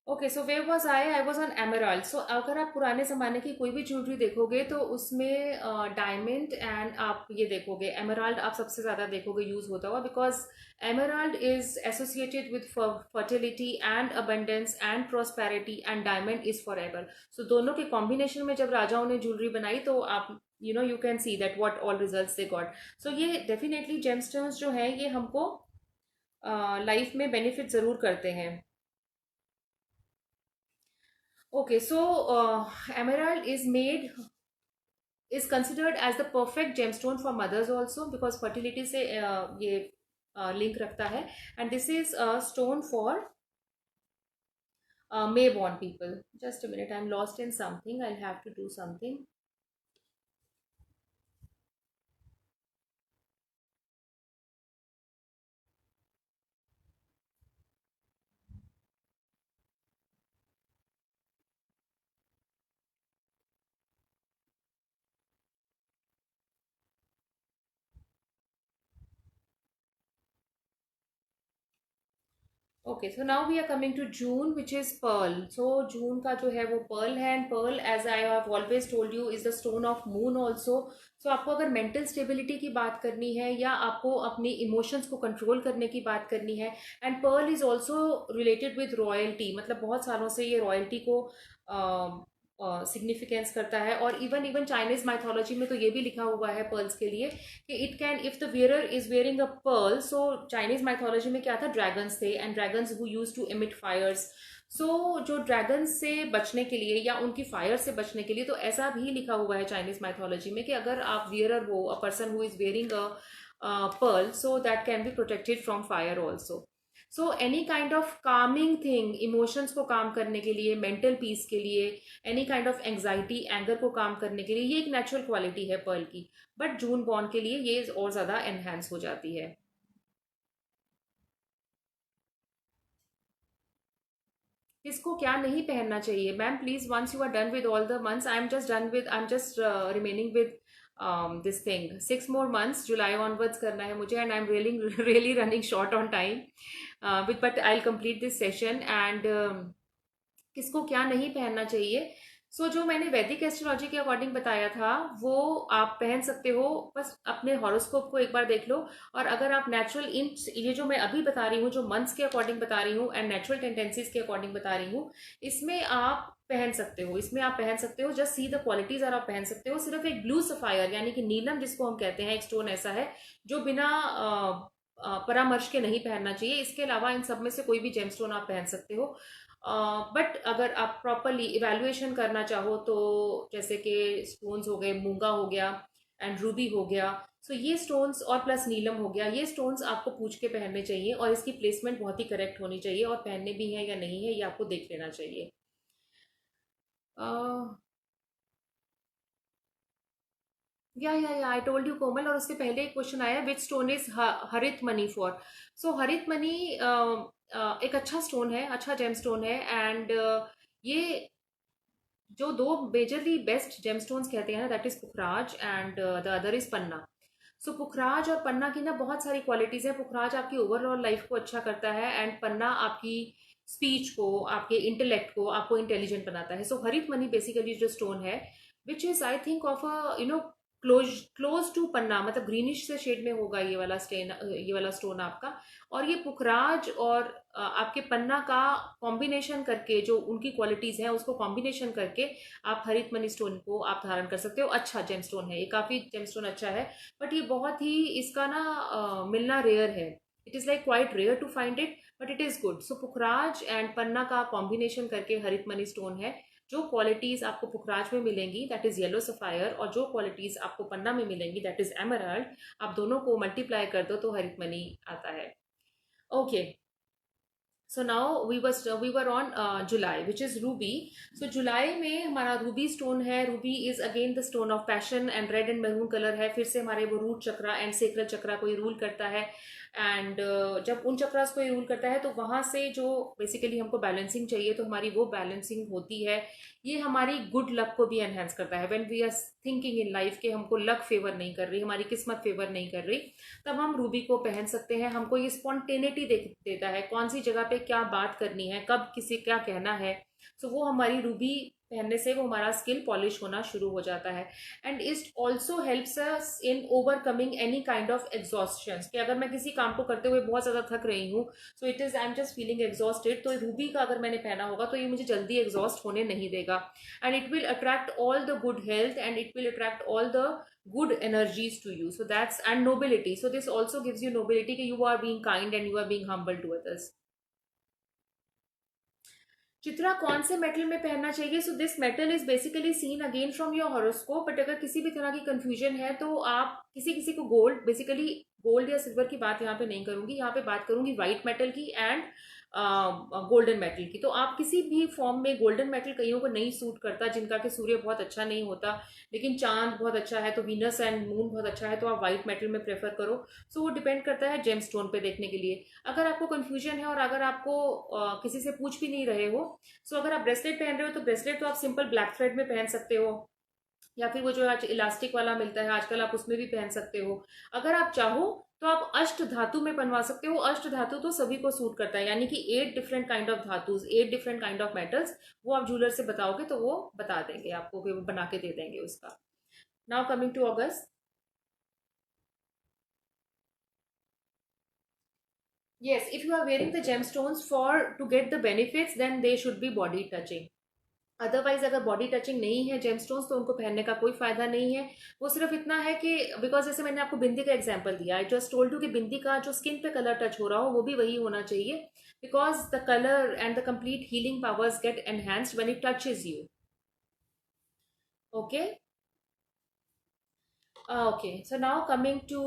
Okay, so where was I was on emerald. So अगर आप पुराने ज़माने की कोई भी jewellery देखोगे तो उसमें डायमंड एंड आप ये देखोगे एमराल्ड आप सबसे ज़्यादा देखोगे यूज़ होता हुआ, because emerald is associated with fertility and abundance and prosperity and diamond is for ever. So दोनों के कॉम्बिनेशन में जब राजाओं ने ज्वेलरी बनाई तो आप you can see that what all results they got. So ये डेफिनेटली जेमस्टोन्स जो है ये हमको लाइफ में बेनिफिट ज़रूर करते हैं. Okay, so emerald is considered as the perfect gemstone for mothers also, because fertility से ये link रखता है. And this is a stone for May born people. Just a minute, I'm lost in something. I'll have to do something. Okay, so now we are coming to June, which is pearl. So June का जो है वो pearl है, and pearl, as I have always told you, is the stone of moon also. So आपको अगर mental stability की बात करनी है या आपको अपनी emotions को control करने की बात करनी है, and pearl is also related with royalty. मतलब बहुत सालों से ये royalty को सिग्निफिकेंस करता है. और इवन इवन चाइनीज माइथोलॉजी में तो ये भी लिखा हुआ है पर्ल्स के लिए कि it can, if the wearer is wearing a pearl. So Chinese mythology में क्या था, ड्रैगन्स थे, and dragons who use to emit fires. So जो ड्रैगन से बचने के लिए या उनकी फायर से बचने के लिए, तो ऐसा भी लिखा हुआ है चाइनीज माइथोलॉजी में कि अगर आप वियरर हो, a person who is wearing a pearl, so that can be protected from fire also. So any kind of calming thing, emotions को काम करने के लिए, मेंटल पीस के लिए, any kind of anxiety, anger को काम करने के लिए, ये एक नेचुरल क्वालिटी है पर्ल की. बट जून बॉर्न के लिए ये और ज़्यादा एनहेंस हो जाती है. किसको क्या नहीं पहनना चाहिए ma'am, please, once you are done with all the months, I am just remaining with this thing. 6 more months, July onwards करना है मुझे, and I am really really running short on time. With but I will complete this session. And किसको क्या नहीं पहनना चाहिए. सो जो मैंने वैदिक एस्ट्रोलॉजी के अकॉर्डिंग बताया था वो आप पहन सकते हो. बस अपने हॉरोस्कोप को एक बार देख लो, और अगर आप नेचुरल इन ये जो मैं अभी बता रही हूँ, जो मंथ्स के अकॉर्डिंग बता रही हूँ एंड नेचुरल टेंडेंसीज के अकॉर्डिंग बता रही हूँ, इसमें आप पहन सकते हो, इसमें आप पहन सकते हो. जस्ट सी द क्वालिटीज और आप पहन सकते हो. सिर्फ एक ब्लू सफायर यानी कि नीलम जिसको हम कहते हैं, एक स्टोन ऐसा है जो बिना परामर्श के नहीं पहनना चाहिए. इसके अलावा इन सब में से कोई भी जेमस्टोन आप पहन सकते हो. बट अगर आप प्रॉपरली इवेल्युएशन करना चाहो तो जैसे कि स्टोन्स हो गए, मूंगा हो गया एंड रूबी हो गया, सो ये स्टोन्स और प्लस नीलम हो गया, ये स्टोन्स आपको पूछ के पहनने चाहिए, और इसकी प्लेसमेंट बहुत ही करेक्ट होनी चाहिए, और पहनने भी है या नहीं है ये आपको देख लेना चाहिए. या आई टोल्ड यू कोमल. और उससे पहले एक क्वेश्चन आया, विच स्टोन इज हरित मनी फॉर. सो हरित मनी एक अच्छा स्टोन है, अच्छा जेम स्टोन है. एंड ये जो दो मेजरली बेस्ट जेमस्टोन्स कहते हैं ना, that is pukhraj and the other is panna. So पुखराज और पन्ना की ना बहुत सारी क्वालिटीज है. पुखराज आपकी ओवरऑल लाइफ को अच्छा करता है, एंड पन्ना आपकी स्पीच को, आपके इंटेलेक्ट को, आपको इंटेलिजेंट बनाता है. सो हरित मनी बेसिकली जो स्टोन है, which is I think of a close close to panna, मतलब ग्रीनिश से शेड में होगा ये वाला स्टेन, ये वाला स्टोन आपका. और ये पुखराज और आपके पन्ना का कॉम्बिनेशन करके, जो उनकी क्वालिटीज हैं उसको कॉम्बिनेशन करके आप हरित मनी स्टोन को आप धारण कर सकते हो। अच्छा जेमस्टोन है ये, काफी जेमस्टोन अच्छा है, बट ये बहुत ही इसका ना मिलना रेयर है। It is like quite rare to find it, but it is good. So पुखराज एंड पन्ना का कॉम्बिनेशन करके हरित मनी स्टोन है। जो क्वालिटीज आपको पुखराज में मिलेंगी दैट इज येलो सफायर, और जो क्वालिटीज आपको पन्ना में मिलेंगी दैट इज एमराल्ड, आप दोनों को मल्टीप्लाई कर दो तो हरित मनी आता है। Okay, so now we were on July which is ruby. So जुलाई में हमारा रूबी स्टोन है। Ruby is again the stone of passion and red and maroon colour है। फिर से हमारे वो root chakra and sacral chakra को ये रूल करता है। एंड जब उन चक्रास को ये रूल करता है तो वहां से जो बेसिकली हमको बैलेंसिंग चाहिए तो हमारी वो बैलेंसिंग होती है। ये हमारी गुड लक को भी एनहेंस करता है। When we are thinking in life के हमको लक फेवर नहीं कर रही, हमारी किस्मत फेवर नहीं कर रही, तब हम रूबी को पहन सकते हैं। हमको ये स्पॉन्टेनिटी देता है, कौन सी जगह पे क्या बात करनी है, कब किसी क्या कहना है। सो वो हमारी रूबी पहनने से वो हमारा स्किल पॉलिश होना शुरू हो जाता है। And it also helps us in overcoming any kind of exhaustion, कि अगर मैं किसी काम को करते हुए बहुत ज्यादा थक रही हूँ, so it is I am just feeling exhausted, तो रूबी का अगर मैंने पहना होगा तो ये मुझे जल्दी एग्जॉस्ट होने नहीं देगा। And it will attract all the good health and it will attract all the good energies to you. So that's and nobility. So this also gives you nobility कि you are being kind and you are being humble to others. Chitra कौन से metal में पहनना चाहिए? So this metal is basically seen again from your horoscope, but अगर किसी भी तरह की कंफ्यूजन है तो आप किसी किसी को गोल्ड, बेसिकली गोल्ड या सिल्वर की बात यहाँ पे नहीं करूंगी, यहाँ पे बात करूंगी व्हाइट मेटल की एंड गोल्डन मेटल की। तो आप किसी भी फॉर्म में, गोल्डन मेटल कईयों को नहीं सूट करता, जिनका कि सूर्य बहुत अच्छा नहीं होता, लेकिन चांद बहुत अच्छा है, तो वीनस एंड मून बहुत अच्छा है, तो आप व्हाइट मेटल में प्रेफर करो। सो वो डिपेंड करता है जेम स्टोन पे देखने के लिए। अगर आपको कंफ्यूजन है और अगर आपको किसी से पूछ भी नहीं रहे हो, सो अगर आप ब्रेसलेट पहन रहे हो तो ब्रेसलेट तो आप सिंपल ब्लैक थ्रेड में पहन सकते हो, या फिर वो जो आज इलास्टिक वाला मिलता है आजकल, आप उसमें भी पहन सकते हो। अगर आप चाहो तो आप अष्ट धातु में बनवा सकते हो। अष्ट धातु तो सभी को सूट करता है, यानी कि 8 different kind of धातुज, 8 different kind of metals, वो आप ज्वेलर से बताओगे तो वो बता देंगे आपको, वो बना के दे देंगे उसका। Now coming to August. Yes, if you are wearing the gemstones for to get the benefits, then they should be body touching. Otherwise अगर बॉडी टचिंग नहीं है जेमस्टोन्स तो उनको पहनने का कोई फायदा नहीं है। वो सिर्फ इतना है कि बिकॉज जैसे मैंने आपको बिंदी का एग्जांपल दिया, आई जस्ट टोल्ड यू कि बिंदी का जो स्किन पे कलर टच हो रहा हो वो भी वही होना चाहिए, because the colour and the complete healing powers get enhanced when it touches you. Okay, okay, so now coming to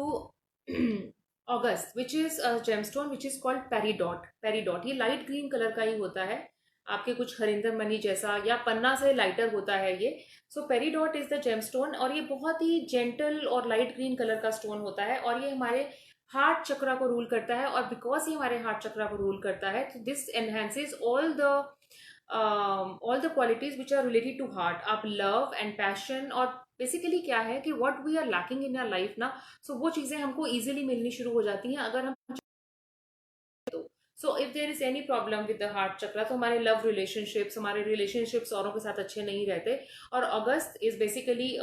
August which is gemstone which is called peridot. Peridot ये light green colour का ही होता है, आपके कुछ Harinder money जैसा या पन्ना से लाइटर होता है ये। सो पेरीडॉट इज द जेमस्टोन, और ये बहुत ही जेंटल और लाइट ग्रीन कलर का स्टोन होता है, और ये हमारे हार्ट चक्रा को रूल करता है। और बिकॉज ये हमारे हार्ट चक्रा को रूल करता है तो this enhances all the qualities which are related to heart. आप लव एंड पैशन, और बेसिकली क्या है कि what we are lacking in our life ना, सो वो चीजें हमको इजीली मिलनी शुरू हो जाती हैं अगर हम। So if there is any problem with the heart chakra, तो हमारे लव रिलेशनशिप्स, हमारे रिलेशनशिप्स औरों के साथ अच्छे नहीं रहते। और August is basically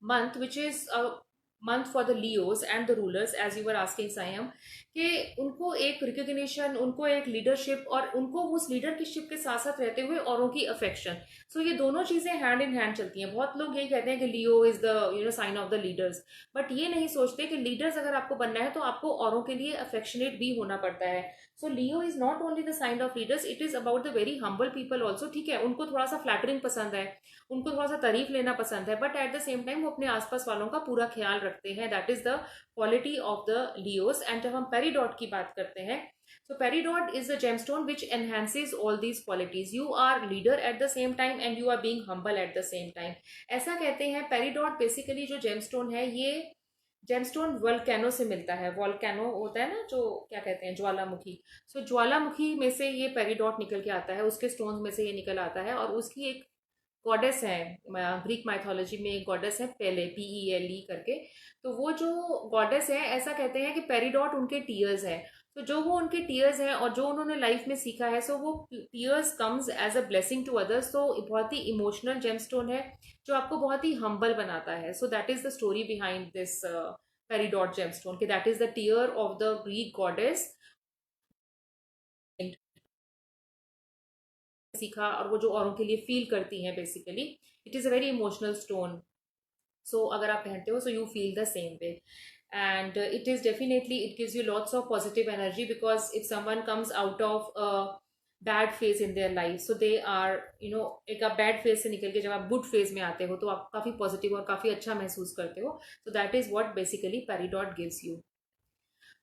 month which is a month for the Leos and the rulers, as you were asking Sayam, कि उनको एक रिकग्निशन, उनको एक लीडरशिप, और उनको उस लीडरशिप के साथ साथ रहते हुए औरों की अफेक्शन। सो ये दोनों चीजें हैंड इन हैंड चलती हैं। बहुत लोग यही कहते हैं कि Leo is the sign of the leaders, but ये नहीं सोचते कि लीडर्स अगर आपको बनना है तो आपको औरों के लिए अफेक्शनेट भी होना पड़ता है। So Leo is not only the sign of leaders, it is about the very humble people also. ठीक है, उनको थोड़ा सा फ्लैटरिंग पसंद है, उनको थोड़ा सा तारीफ लेना पसंद है, but at the same time वो अपने आसपास वालों का पूरा ख्याल रखते हैं। That is the quality of the Leos. And जब हम पेरीडॉट की बात करते हैं, so peridot is the gemstone which enhances all these qualities. You are leader at the same time and you are being humble at the same time. ऐसा कहते हैं peridot basically जो जेमस्टोन है, ये जेमस्टोन वोल्केनो से मिलता है। Volcano होता है ना, जो क्या कहते हैं, ज्वालामुखी। सो ज्वालामुखी में से ये पेरीडॉट निकल के आता है, उसके स्टोन्स में से ये निकल आता है। और उसकी एक गॉडेस है, ग्रीक माइथोलॉजी में एक गॉडेस है पेले, PELE करके। तो वो जो गॉडेस है, ऐसा कहते हैं कि पेरीडॉट उनके टीयर्स है। तो जो वो उनके टीयर्स हैं और जो उन्होंने लाइफ में सीखा है, सो वो tears comes as a blessing to others. तो बहुत ही इमोशनल जेमस्टोन है जो आपको बहुत ही हम्बल बनाता है। So that is the story behind this peridot gemstone, कि that is the tear of the Greek goddess सीखा और वो जो औरों के लिए फील करती हैं basically, it is a very emotional stone. So अगर आप पहनते हो, so you feel the same way. And it is definitely, it gives you lots of positive energy, because if someone comes out of a bad phase in their life, so they are, एक आप bad phase से निकल के जब आप good phase में आते हो तो आप काफी पॉजिटिव और काफी अच्छा महसूस करते हो. So that is what basically peridot gives you.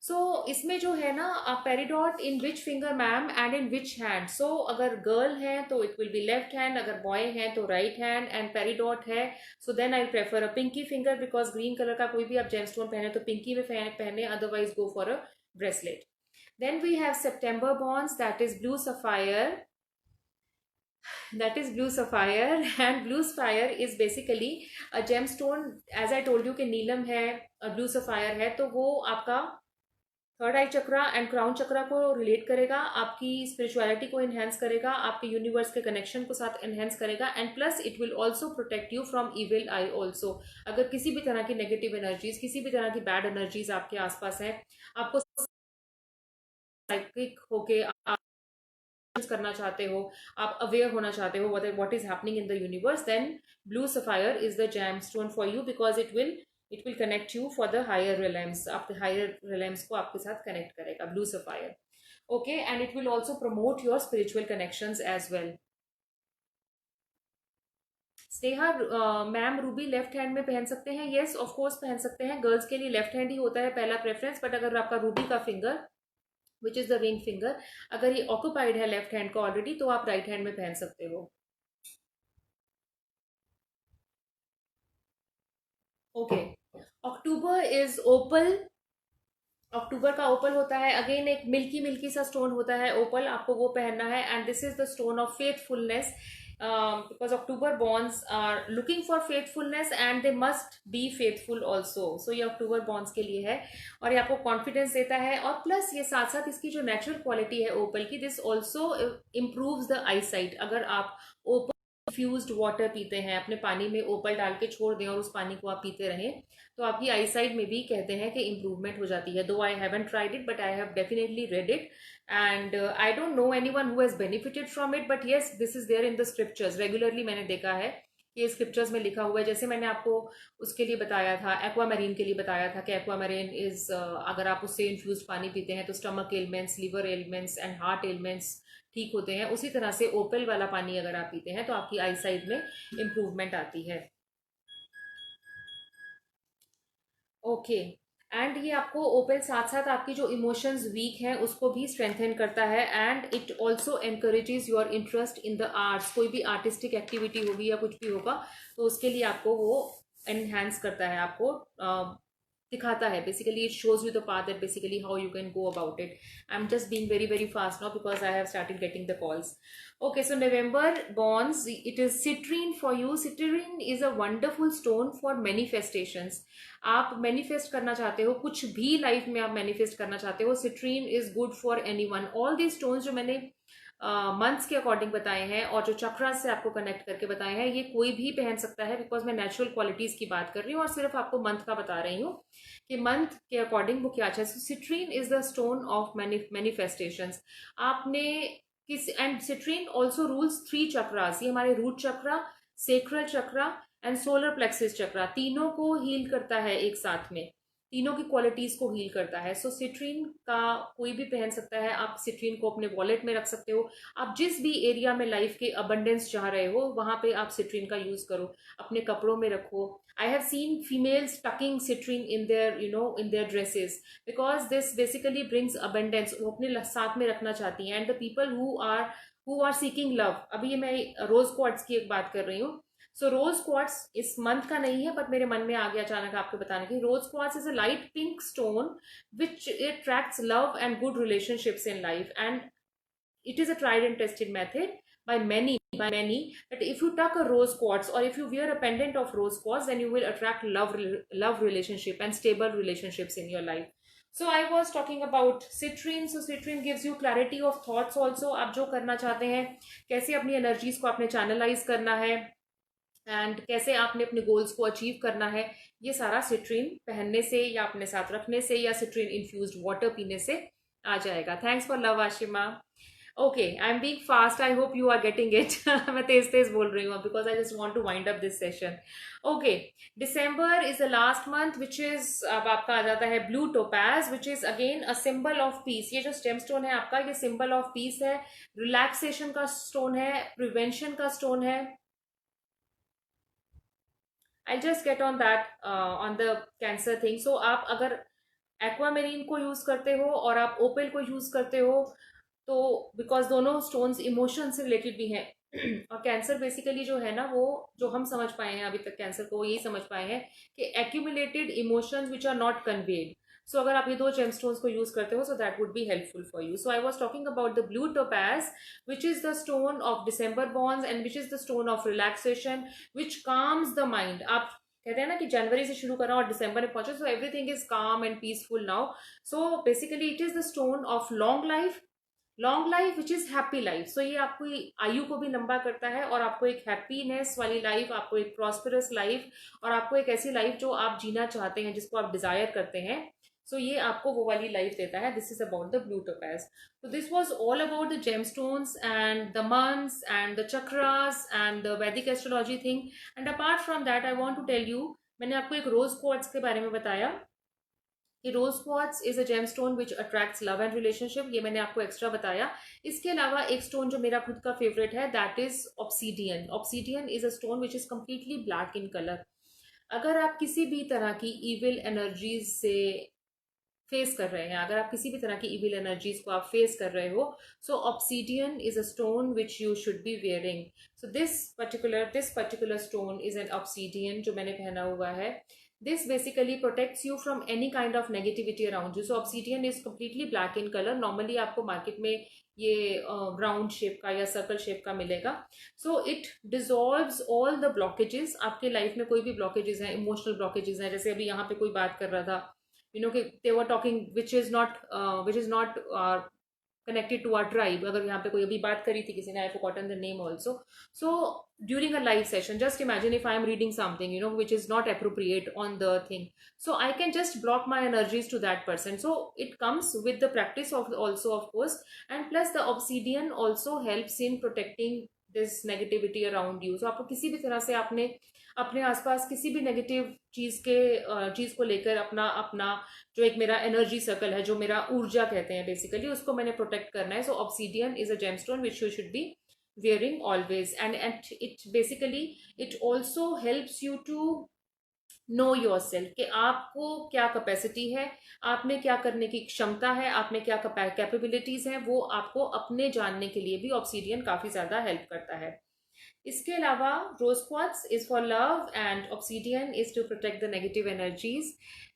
So इसमें जो है ना, peridot in which finger ma'am and in which hand. So अगर गर्ल है तो it will be left hand, अगर बॉय है तो राइट हैंड. एंड पेरिडॉट है, so then I prefer a pinky finger, because green colour का कोई भी आप जेमस्टोन पहने तो पिंकी में पहने, otherwise go for a bracelet. Then we have September bonds, that is blue sapphire. That is blue sapphire. And blue sapphire is basically a gemstone. As I told you कि नीलम है, blue sapphire है, तो वो आपका third eye chakra and crown chakra को relate करेगा, आपकी spirituality को एनहेंस करेगा, आपके यूनिवर्स के कनेक्शन को साथ एनहेंस करेगा. And plus it will also protect you from evil I also. अगर किसी भी तरह की नेगेटिव एनर्जीज, किसी भी तरह की बैड एनर्जीज आपके आसपास है, आपको साइकिक होके आप करना चाहते हो, आप अवेयर होना चाहते हो what is happening in the universe, then blue sapphire is the gem stone for you, because it will connect you for the higher realms. आपके हायर रिलेम्स को आपके साथ कनेक्ट करेगा blue sapphire. Okay, and it will also promote your spiritual connections as well. Sneha ma'am, ruby left hand में पहन सकते हैं? Yes of course पहन सकते हैं. गर्ल्स के लिए लेफ्ट हैंड ही होता है पहला प्रेफरेंस, बट अगर आपका रूबी का finger which is the ring finger, अगर ये ऑक्यूपाइड है लेफ्ट हैंड का ऑलरेडी, तो आप राइट हैंड में पहन सकते हो. ओके, अक्टूबर इज ओपल. अक्टूबर का ओपल होता है, अगेन एक मिल्की मिल्की सा स्टोन होता है ओपल, आपको वो पहनना है. And this is the stone of faithfulness, because October bonds are looking for faithfulness and they must be faithful also. So ये अक्टूबर बॉन्ड्स के लिए है और ये आपको कॉन्फिडेंस देता है. और प्लस ये साथ साथ इसकी जो नेचुरल क्वालिटी है ओपल की, this also improves the I site. अगर आप ओपल इन्फ्यूज्ड वाटर पीते हैं, अपने पानी में ओपल डाल के छोड़ दें और उस पानी को आप पीते रहें, तो आपकी आई साइट में भी कहते हैं कि इम्प्रूवमेंट हो जाती है. Though I haven't tried it, but I have definitely read it, and I don't know anyone who has benefited from it, but yes this is there in the scriptures. Regularly मैंने देखा है कि scriptures में लिखा हुआ है. जैसे मैंने आपको उसके लिए बताया था, एक्वामेरीन के लिए बताया था कि एक्वामेरीन इज, अगर आप उससे इन्फ्यूज पानी पीते हैं तो stomach elements, liver elements and heart elements ठीक होते हैं. उसी तरह से ओपल वाला पानी अगर आप पीते हैं तो आपकी आई साइड में इम्प्रूवमेंट आती है. ओके, एंड ये आपको ओपल साथ साथ आपकी जो इमोशंस वीक हैं उसको भी स्ट्रेंथन करता है. And it also encourages your interest in the arts. कोई भी आर्टिस्टिक एक्टिविटी होगी या कुछ भी होगा तो उसके लिए आपको वो एनहांस करता है, आपको दिखाता है. Basically it shows you the path that basically how you can go about it. I am just being very very fast now because I have started getting the calls. Okay, so November bonds, it is citrine for you. Citrine is a wonderful stone for manifestations. आप manifest करना चाहते हो, कुछ भी life में आप manifest करना चाहते हो, citrine is good for anyone. All the stones जो मैंने मंथ्स के अकॉर्डिंग बताए हैं और जो चक्रास से आपको कनेक्ट करके बताए हैं, ये कोई भी पहन सकता है, बिकॉज मैं नेचुरल क्वालिटीज की बात कर रही हूँ और सिर्फ आपको मंथ का बता रही हूँ कि मंथ के अकॉर्डिंग वो क्या चाहिए. Citrine is the stone of manifestations. आपने किस, and citrine also rules 3 chakras. ये हमारे root chakra, sacral chakra and solar plexus chakra, तीनों को हील करता है एक साथ में, तीनों की क्वालिटीज को हील करता है. सो सिट्रीन का कोई भी पहन सकता है. आप सिट्रीन को अपने वॉलेट में रख सकते हो. आप जिस भी एरिया में लाइफ के अबंडेंस चाह रहे हो वहां पे आप सिट्रीन का यूज करो. अपने कपड़ों में रखो. I have seen females tucking citrine in their, in their dresses, because this basically brings abundance. वो अपने साथ में रखना चाहती हैं. And the people who are seeking love, अभी ये मैं रोज क्वार्ट्स की एक बात कर रही हूँ. सो रोज क्वार्ट्स इस मंथ का नहीं है, बट मेरे मन में आ गया अचानक आपको बताने की. Rose quartz is a light pink stone which attracts love and good relationships in life, and it is a tried and tested method by many that if you tuck a rose quartz or if you wear a pendant of rose quartz, then you will attract love relationship and stable relationships in your life. So I was talking about citrine. So citrine gives you clarity of thoughts also. आप जो करना चाहते हैं, कैसे अपनी energies को आपने channelise करना है एंड कैसे आपने अपने गोल्स को अचीव करना है, ये सारा सिट्रीन पहनने से या अपने साथ रखने से या सिट्रीन इन्फ्यूज्ड वाटर पीने से आ जाएगा. Thanks for love Ashima. Okay, I am being fast, I hope you are getting it. मैं तेज तेज बोल रही हूँ because I just want to wind up this session. Okay, December is the last month which is, अब आपका आ जाता है blue topaz, which is again a symbol of peace. ये जो स्टेम स्टोन है आपका, ये सिंबल ऑफ पीस है, रिलैक्सेशन का स्टोन है, प्रिवेंशन का स्टोन है। I just get on that on the cancer thing. So आप अगर एक्वामेरीन को यूज करते हो और आप ओपेल को यूज करते हो, तो बिकॉज दोनों स्टोन्स इमोशन से रिलेटेड भी हैं। और कैंसर बेसिकली जो है ना, वो जो हम समझ पाए हैं अभी तक कैंसर को, वो यही समझ पाए हैं कि accumulated emotions which are not conveyed. So अगर आप ये दो जेमस्टोन्स को यूज करते हो, so that would be helpful for you. So I was talking about the blue topaz, which is the stone of December bonds and which is the stone of relaxation which calms the mind. आप कहते हैं ना कि जनवरी से शुरू करा और दिसंबर में पहुंचे, so everything is calm and peaceful now. So basically it is the stone of long life, long life which is happy life. So ये आपकी आयु को भी लंबा करता है और आपको एक हैप्पीनेस वाली लाइफ, आपको एक प्रॉस्परस लाइफ, और आपको एक ऐसी लाइफ जो आप जीना चाहते हैं, जिसको आप डिजायर करते हैं। सो ये आपको वो वाली लाइफ देता है। This is about the blue topaz. So this was all about the gemstones and the months and the chakras and the Vedic astrology thing. And apart from that, I want to tell you, मैंने आपको एक रोज quartz के बारे में बताया कि rose quartz is a gemstone which attracts love and relationship. ये मैंने आपको एक्स्ट्रा बताया। इसके अलावा एक स्टोन जो मेरा खुद का फेवरेट है, that is obsidian. Obsidian is a stone which is completely black in colour. अगर आप किसी भी तरह की इविल एनर्जीज से फेस कर रहे हैं, अगर आप किसी भी तरह की इविल एनर्जीज को आप फेस कर रहे हो, so obsidian is a stone which you should be wearing. So this particular stone is an obsidian जो मैंने पहना हुआ है। This basically protects you from any kind of negativity around you. So obsidian is completely black in colour. Normally आपको market में ये round shape का या सर्कल शेप का मिलेगा। So it dissolves all the blockages. आपके लाइफ में कोई भी ब्लॉकेजेस हैं, इमोशनल ब्लॉकेजेस हैं, जैसे अभी यहाँ पे कोई बात कर रहा था, they were talking which is not connected to our tribe। अगर यहाँ पे कोई अभी बात करी थी किसी ने, I forgotten the name also। So during a live session, just imagine if I am reading something which is not appropriate on the thing, so I can just block my energies to that person। So it comes with the practice of also, of course, and plus the obsidian also helps in protecting this negativity around you। So आपको किसी भी तरह से आपने अपने आसपास किसी भी नेगेटिव चीज को लेकर अपना अपना जो एक मेरा एनर्जी सर्कल है, जो मेरा ऊर्जा कहते हैं बेसिकली, उसको मैंने प्रोटेक्ट करना है। So obsidian is a gemstone which you should be wearing always, and it basically it also helps you to know yourself कि आपको क्या कैपेसिटी है, आप में क्या करने की क्षमता है, आप में क्या कैपेबिलिटीज हैं, वो आपको अपने जानने के लिए भी ऑब्सीडियन काफी ज्यादा हेल्प करता है। इसके अलावा rose quartz is for love and obsidian is to protect the negative energies.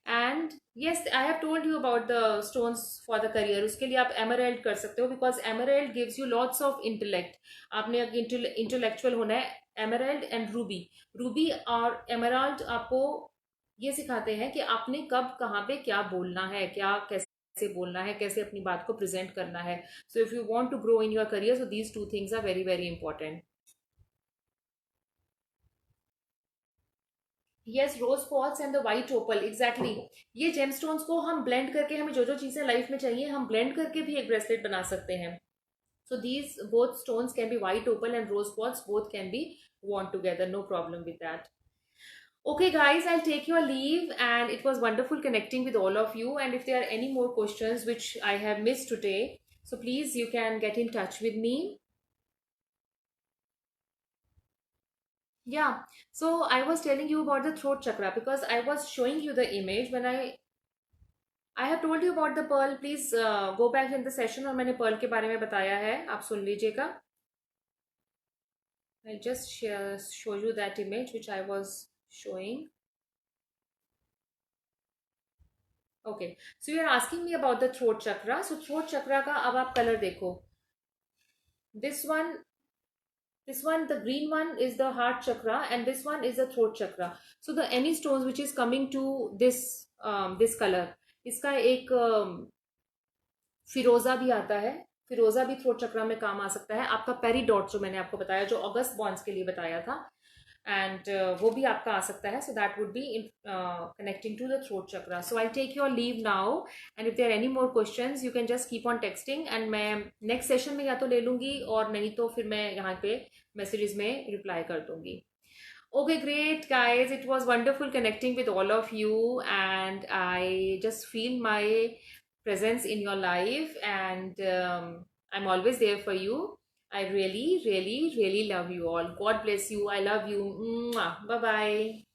And yes, I have told you about the stones for the career। उसके लिए आप एमराल्ड कर सकते हो, because emerald gives you lots of intellect. आपने intellectual होना है। Emerald and Ruby, Ruby और एमराल्ड आपको ये सिखाते हैं कि आपने कब कहाँ पे क्या बोलना है, क्या कैसे बोलना है, कैसे अपनी बात को प्रेजेंट करना है। So if you want to grow in your career, so these two things are very very important. Yes, rose quartz and the white opal, exactly. ये जेमस्टोन्स को हम ब्लेंड करके, हमें जो जो चीजें लाइफ में चाहिए, हम ब्लेंड करके भी एक ब्रेसलेट बना सकते हैं। So these both stones can be white opal and rose quartz, both can be worn together, no problem with that। Okay guys, I'll take your leave, and it was wonderful connecting with all of you, and if there are any more questions which I have missed today, so please you can get in touch with me। Yeah, so I was telling you about the throat chakra because I was showing you the image when I have told you about the pearl। Please go back in the session और मैंने pearl के बारे में बताया है, आप सुन लीजिएगा। I'll just show you that image which I was showing। Okay, so you're asking me about the throat chakra। So throat chakra का अब आप कलर देखो। This one, the green one is the heart chakra, and this one is the throat chakra। So the any stones which is coming to this color, इसका एक फिरोजा भी आता है। फिरोजा भी थ्रोट चक्रा में काम आ सकता है। आपका पेरीडॉट जो मैंने आपको बताया, जो अगस्त बॉन्ड्स के लिए बताया था, एंड वो भी आपका आ सकता है. So that would be connecting to the throat chakra. So I take your leave now, and if there any more questions you can just keep on texting, and मैं नेक्स्ट सेशन में या तो ले लूँगी, और नहीं तो फिर मैं यहाँ पे मैसेजेस में रिप्लाई कर दूँगी. Okay, great, guys. It was wonderful connecting with all of you, and I just feel my presence in your life, and I'm always there for you. I really, really, really love you all. God bless you. I love you. Bye bye.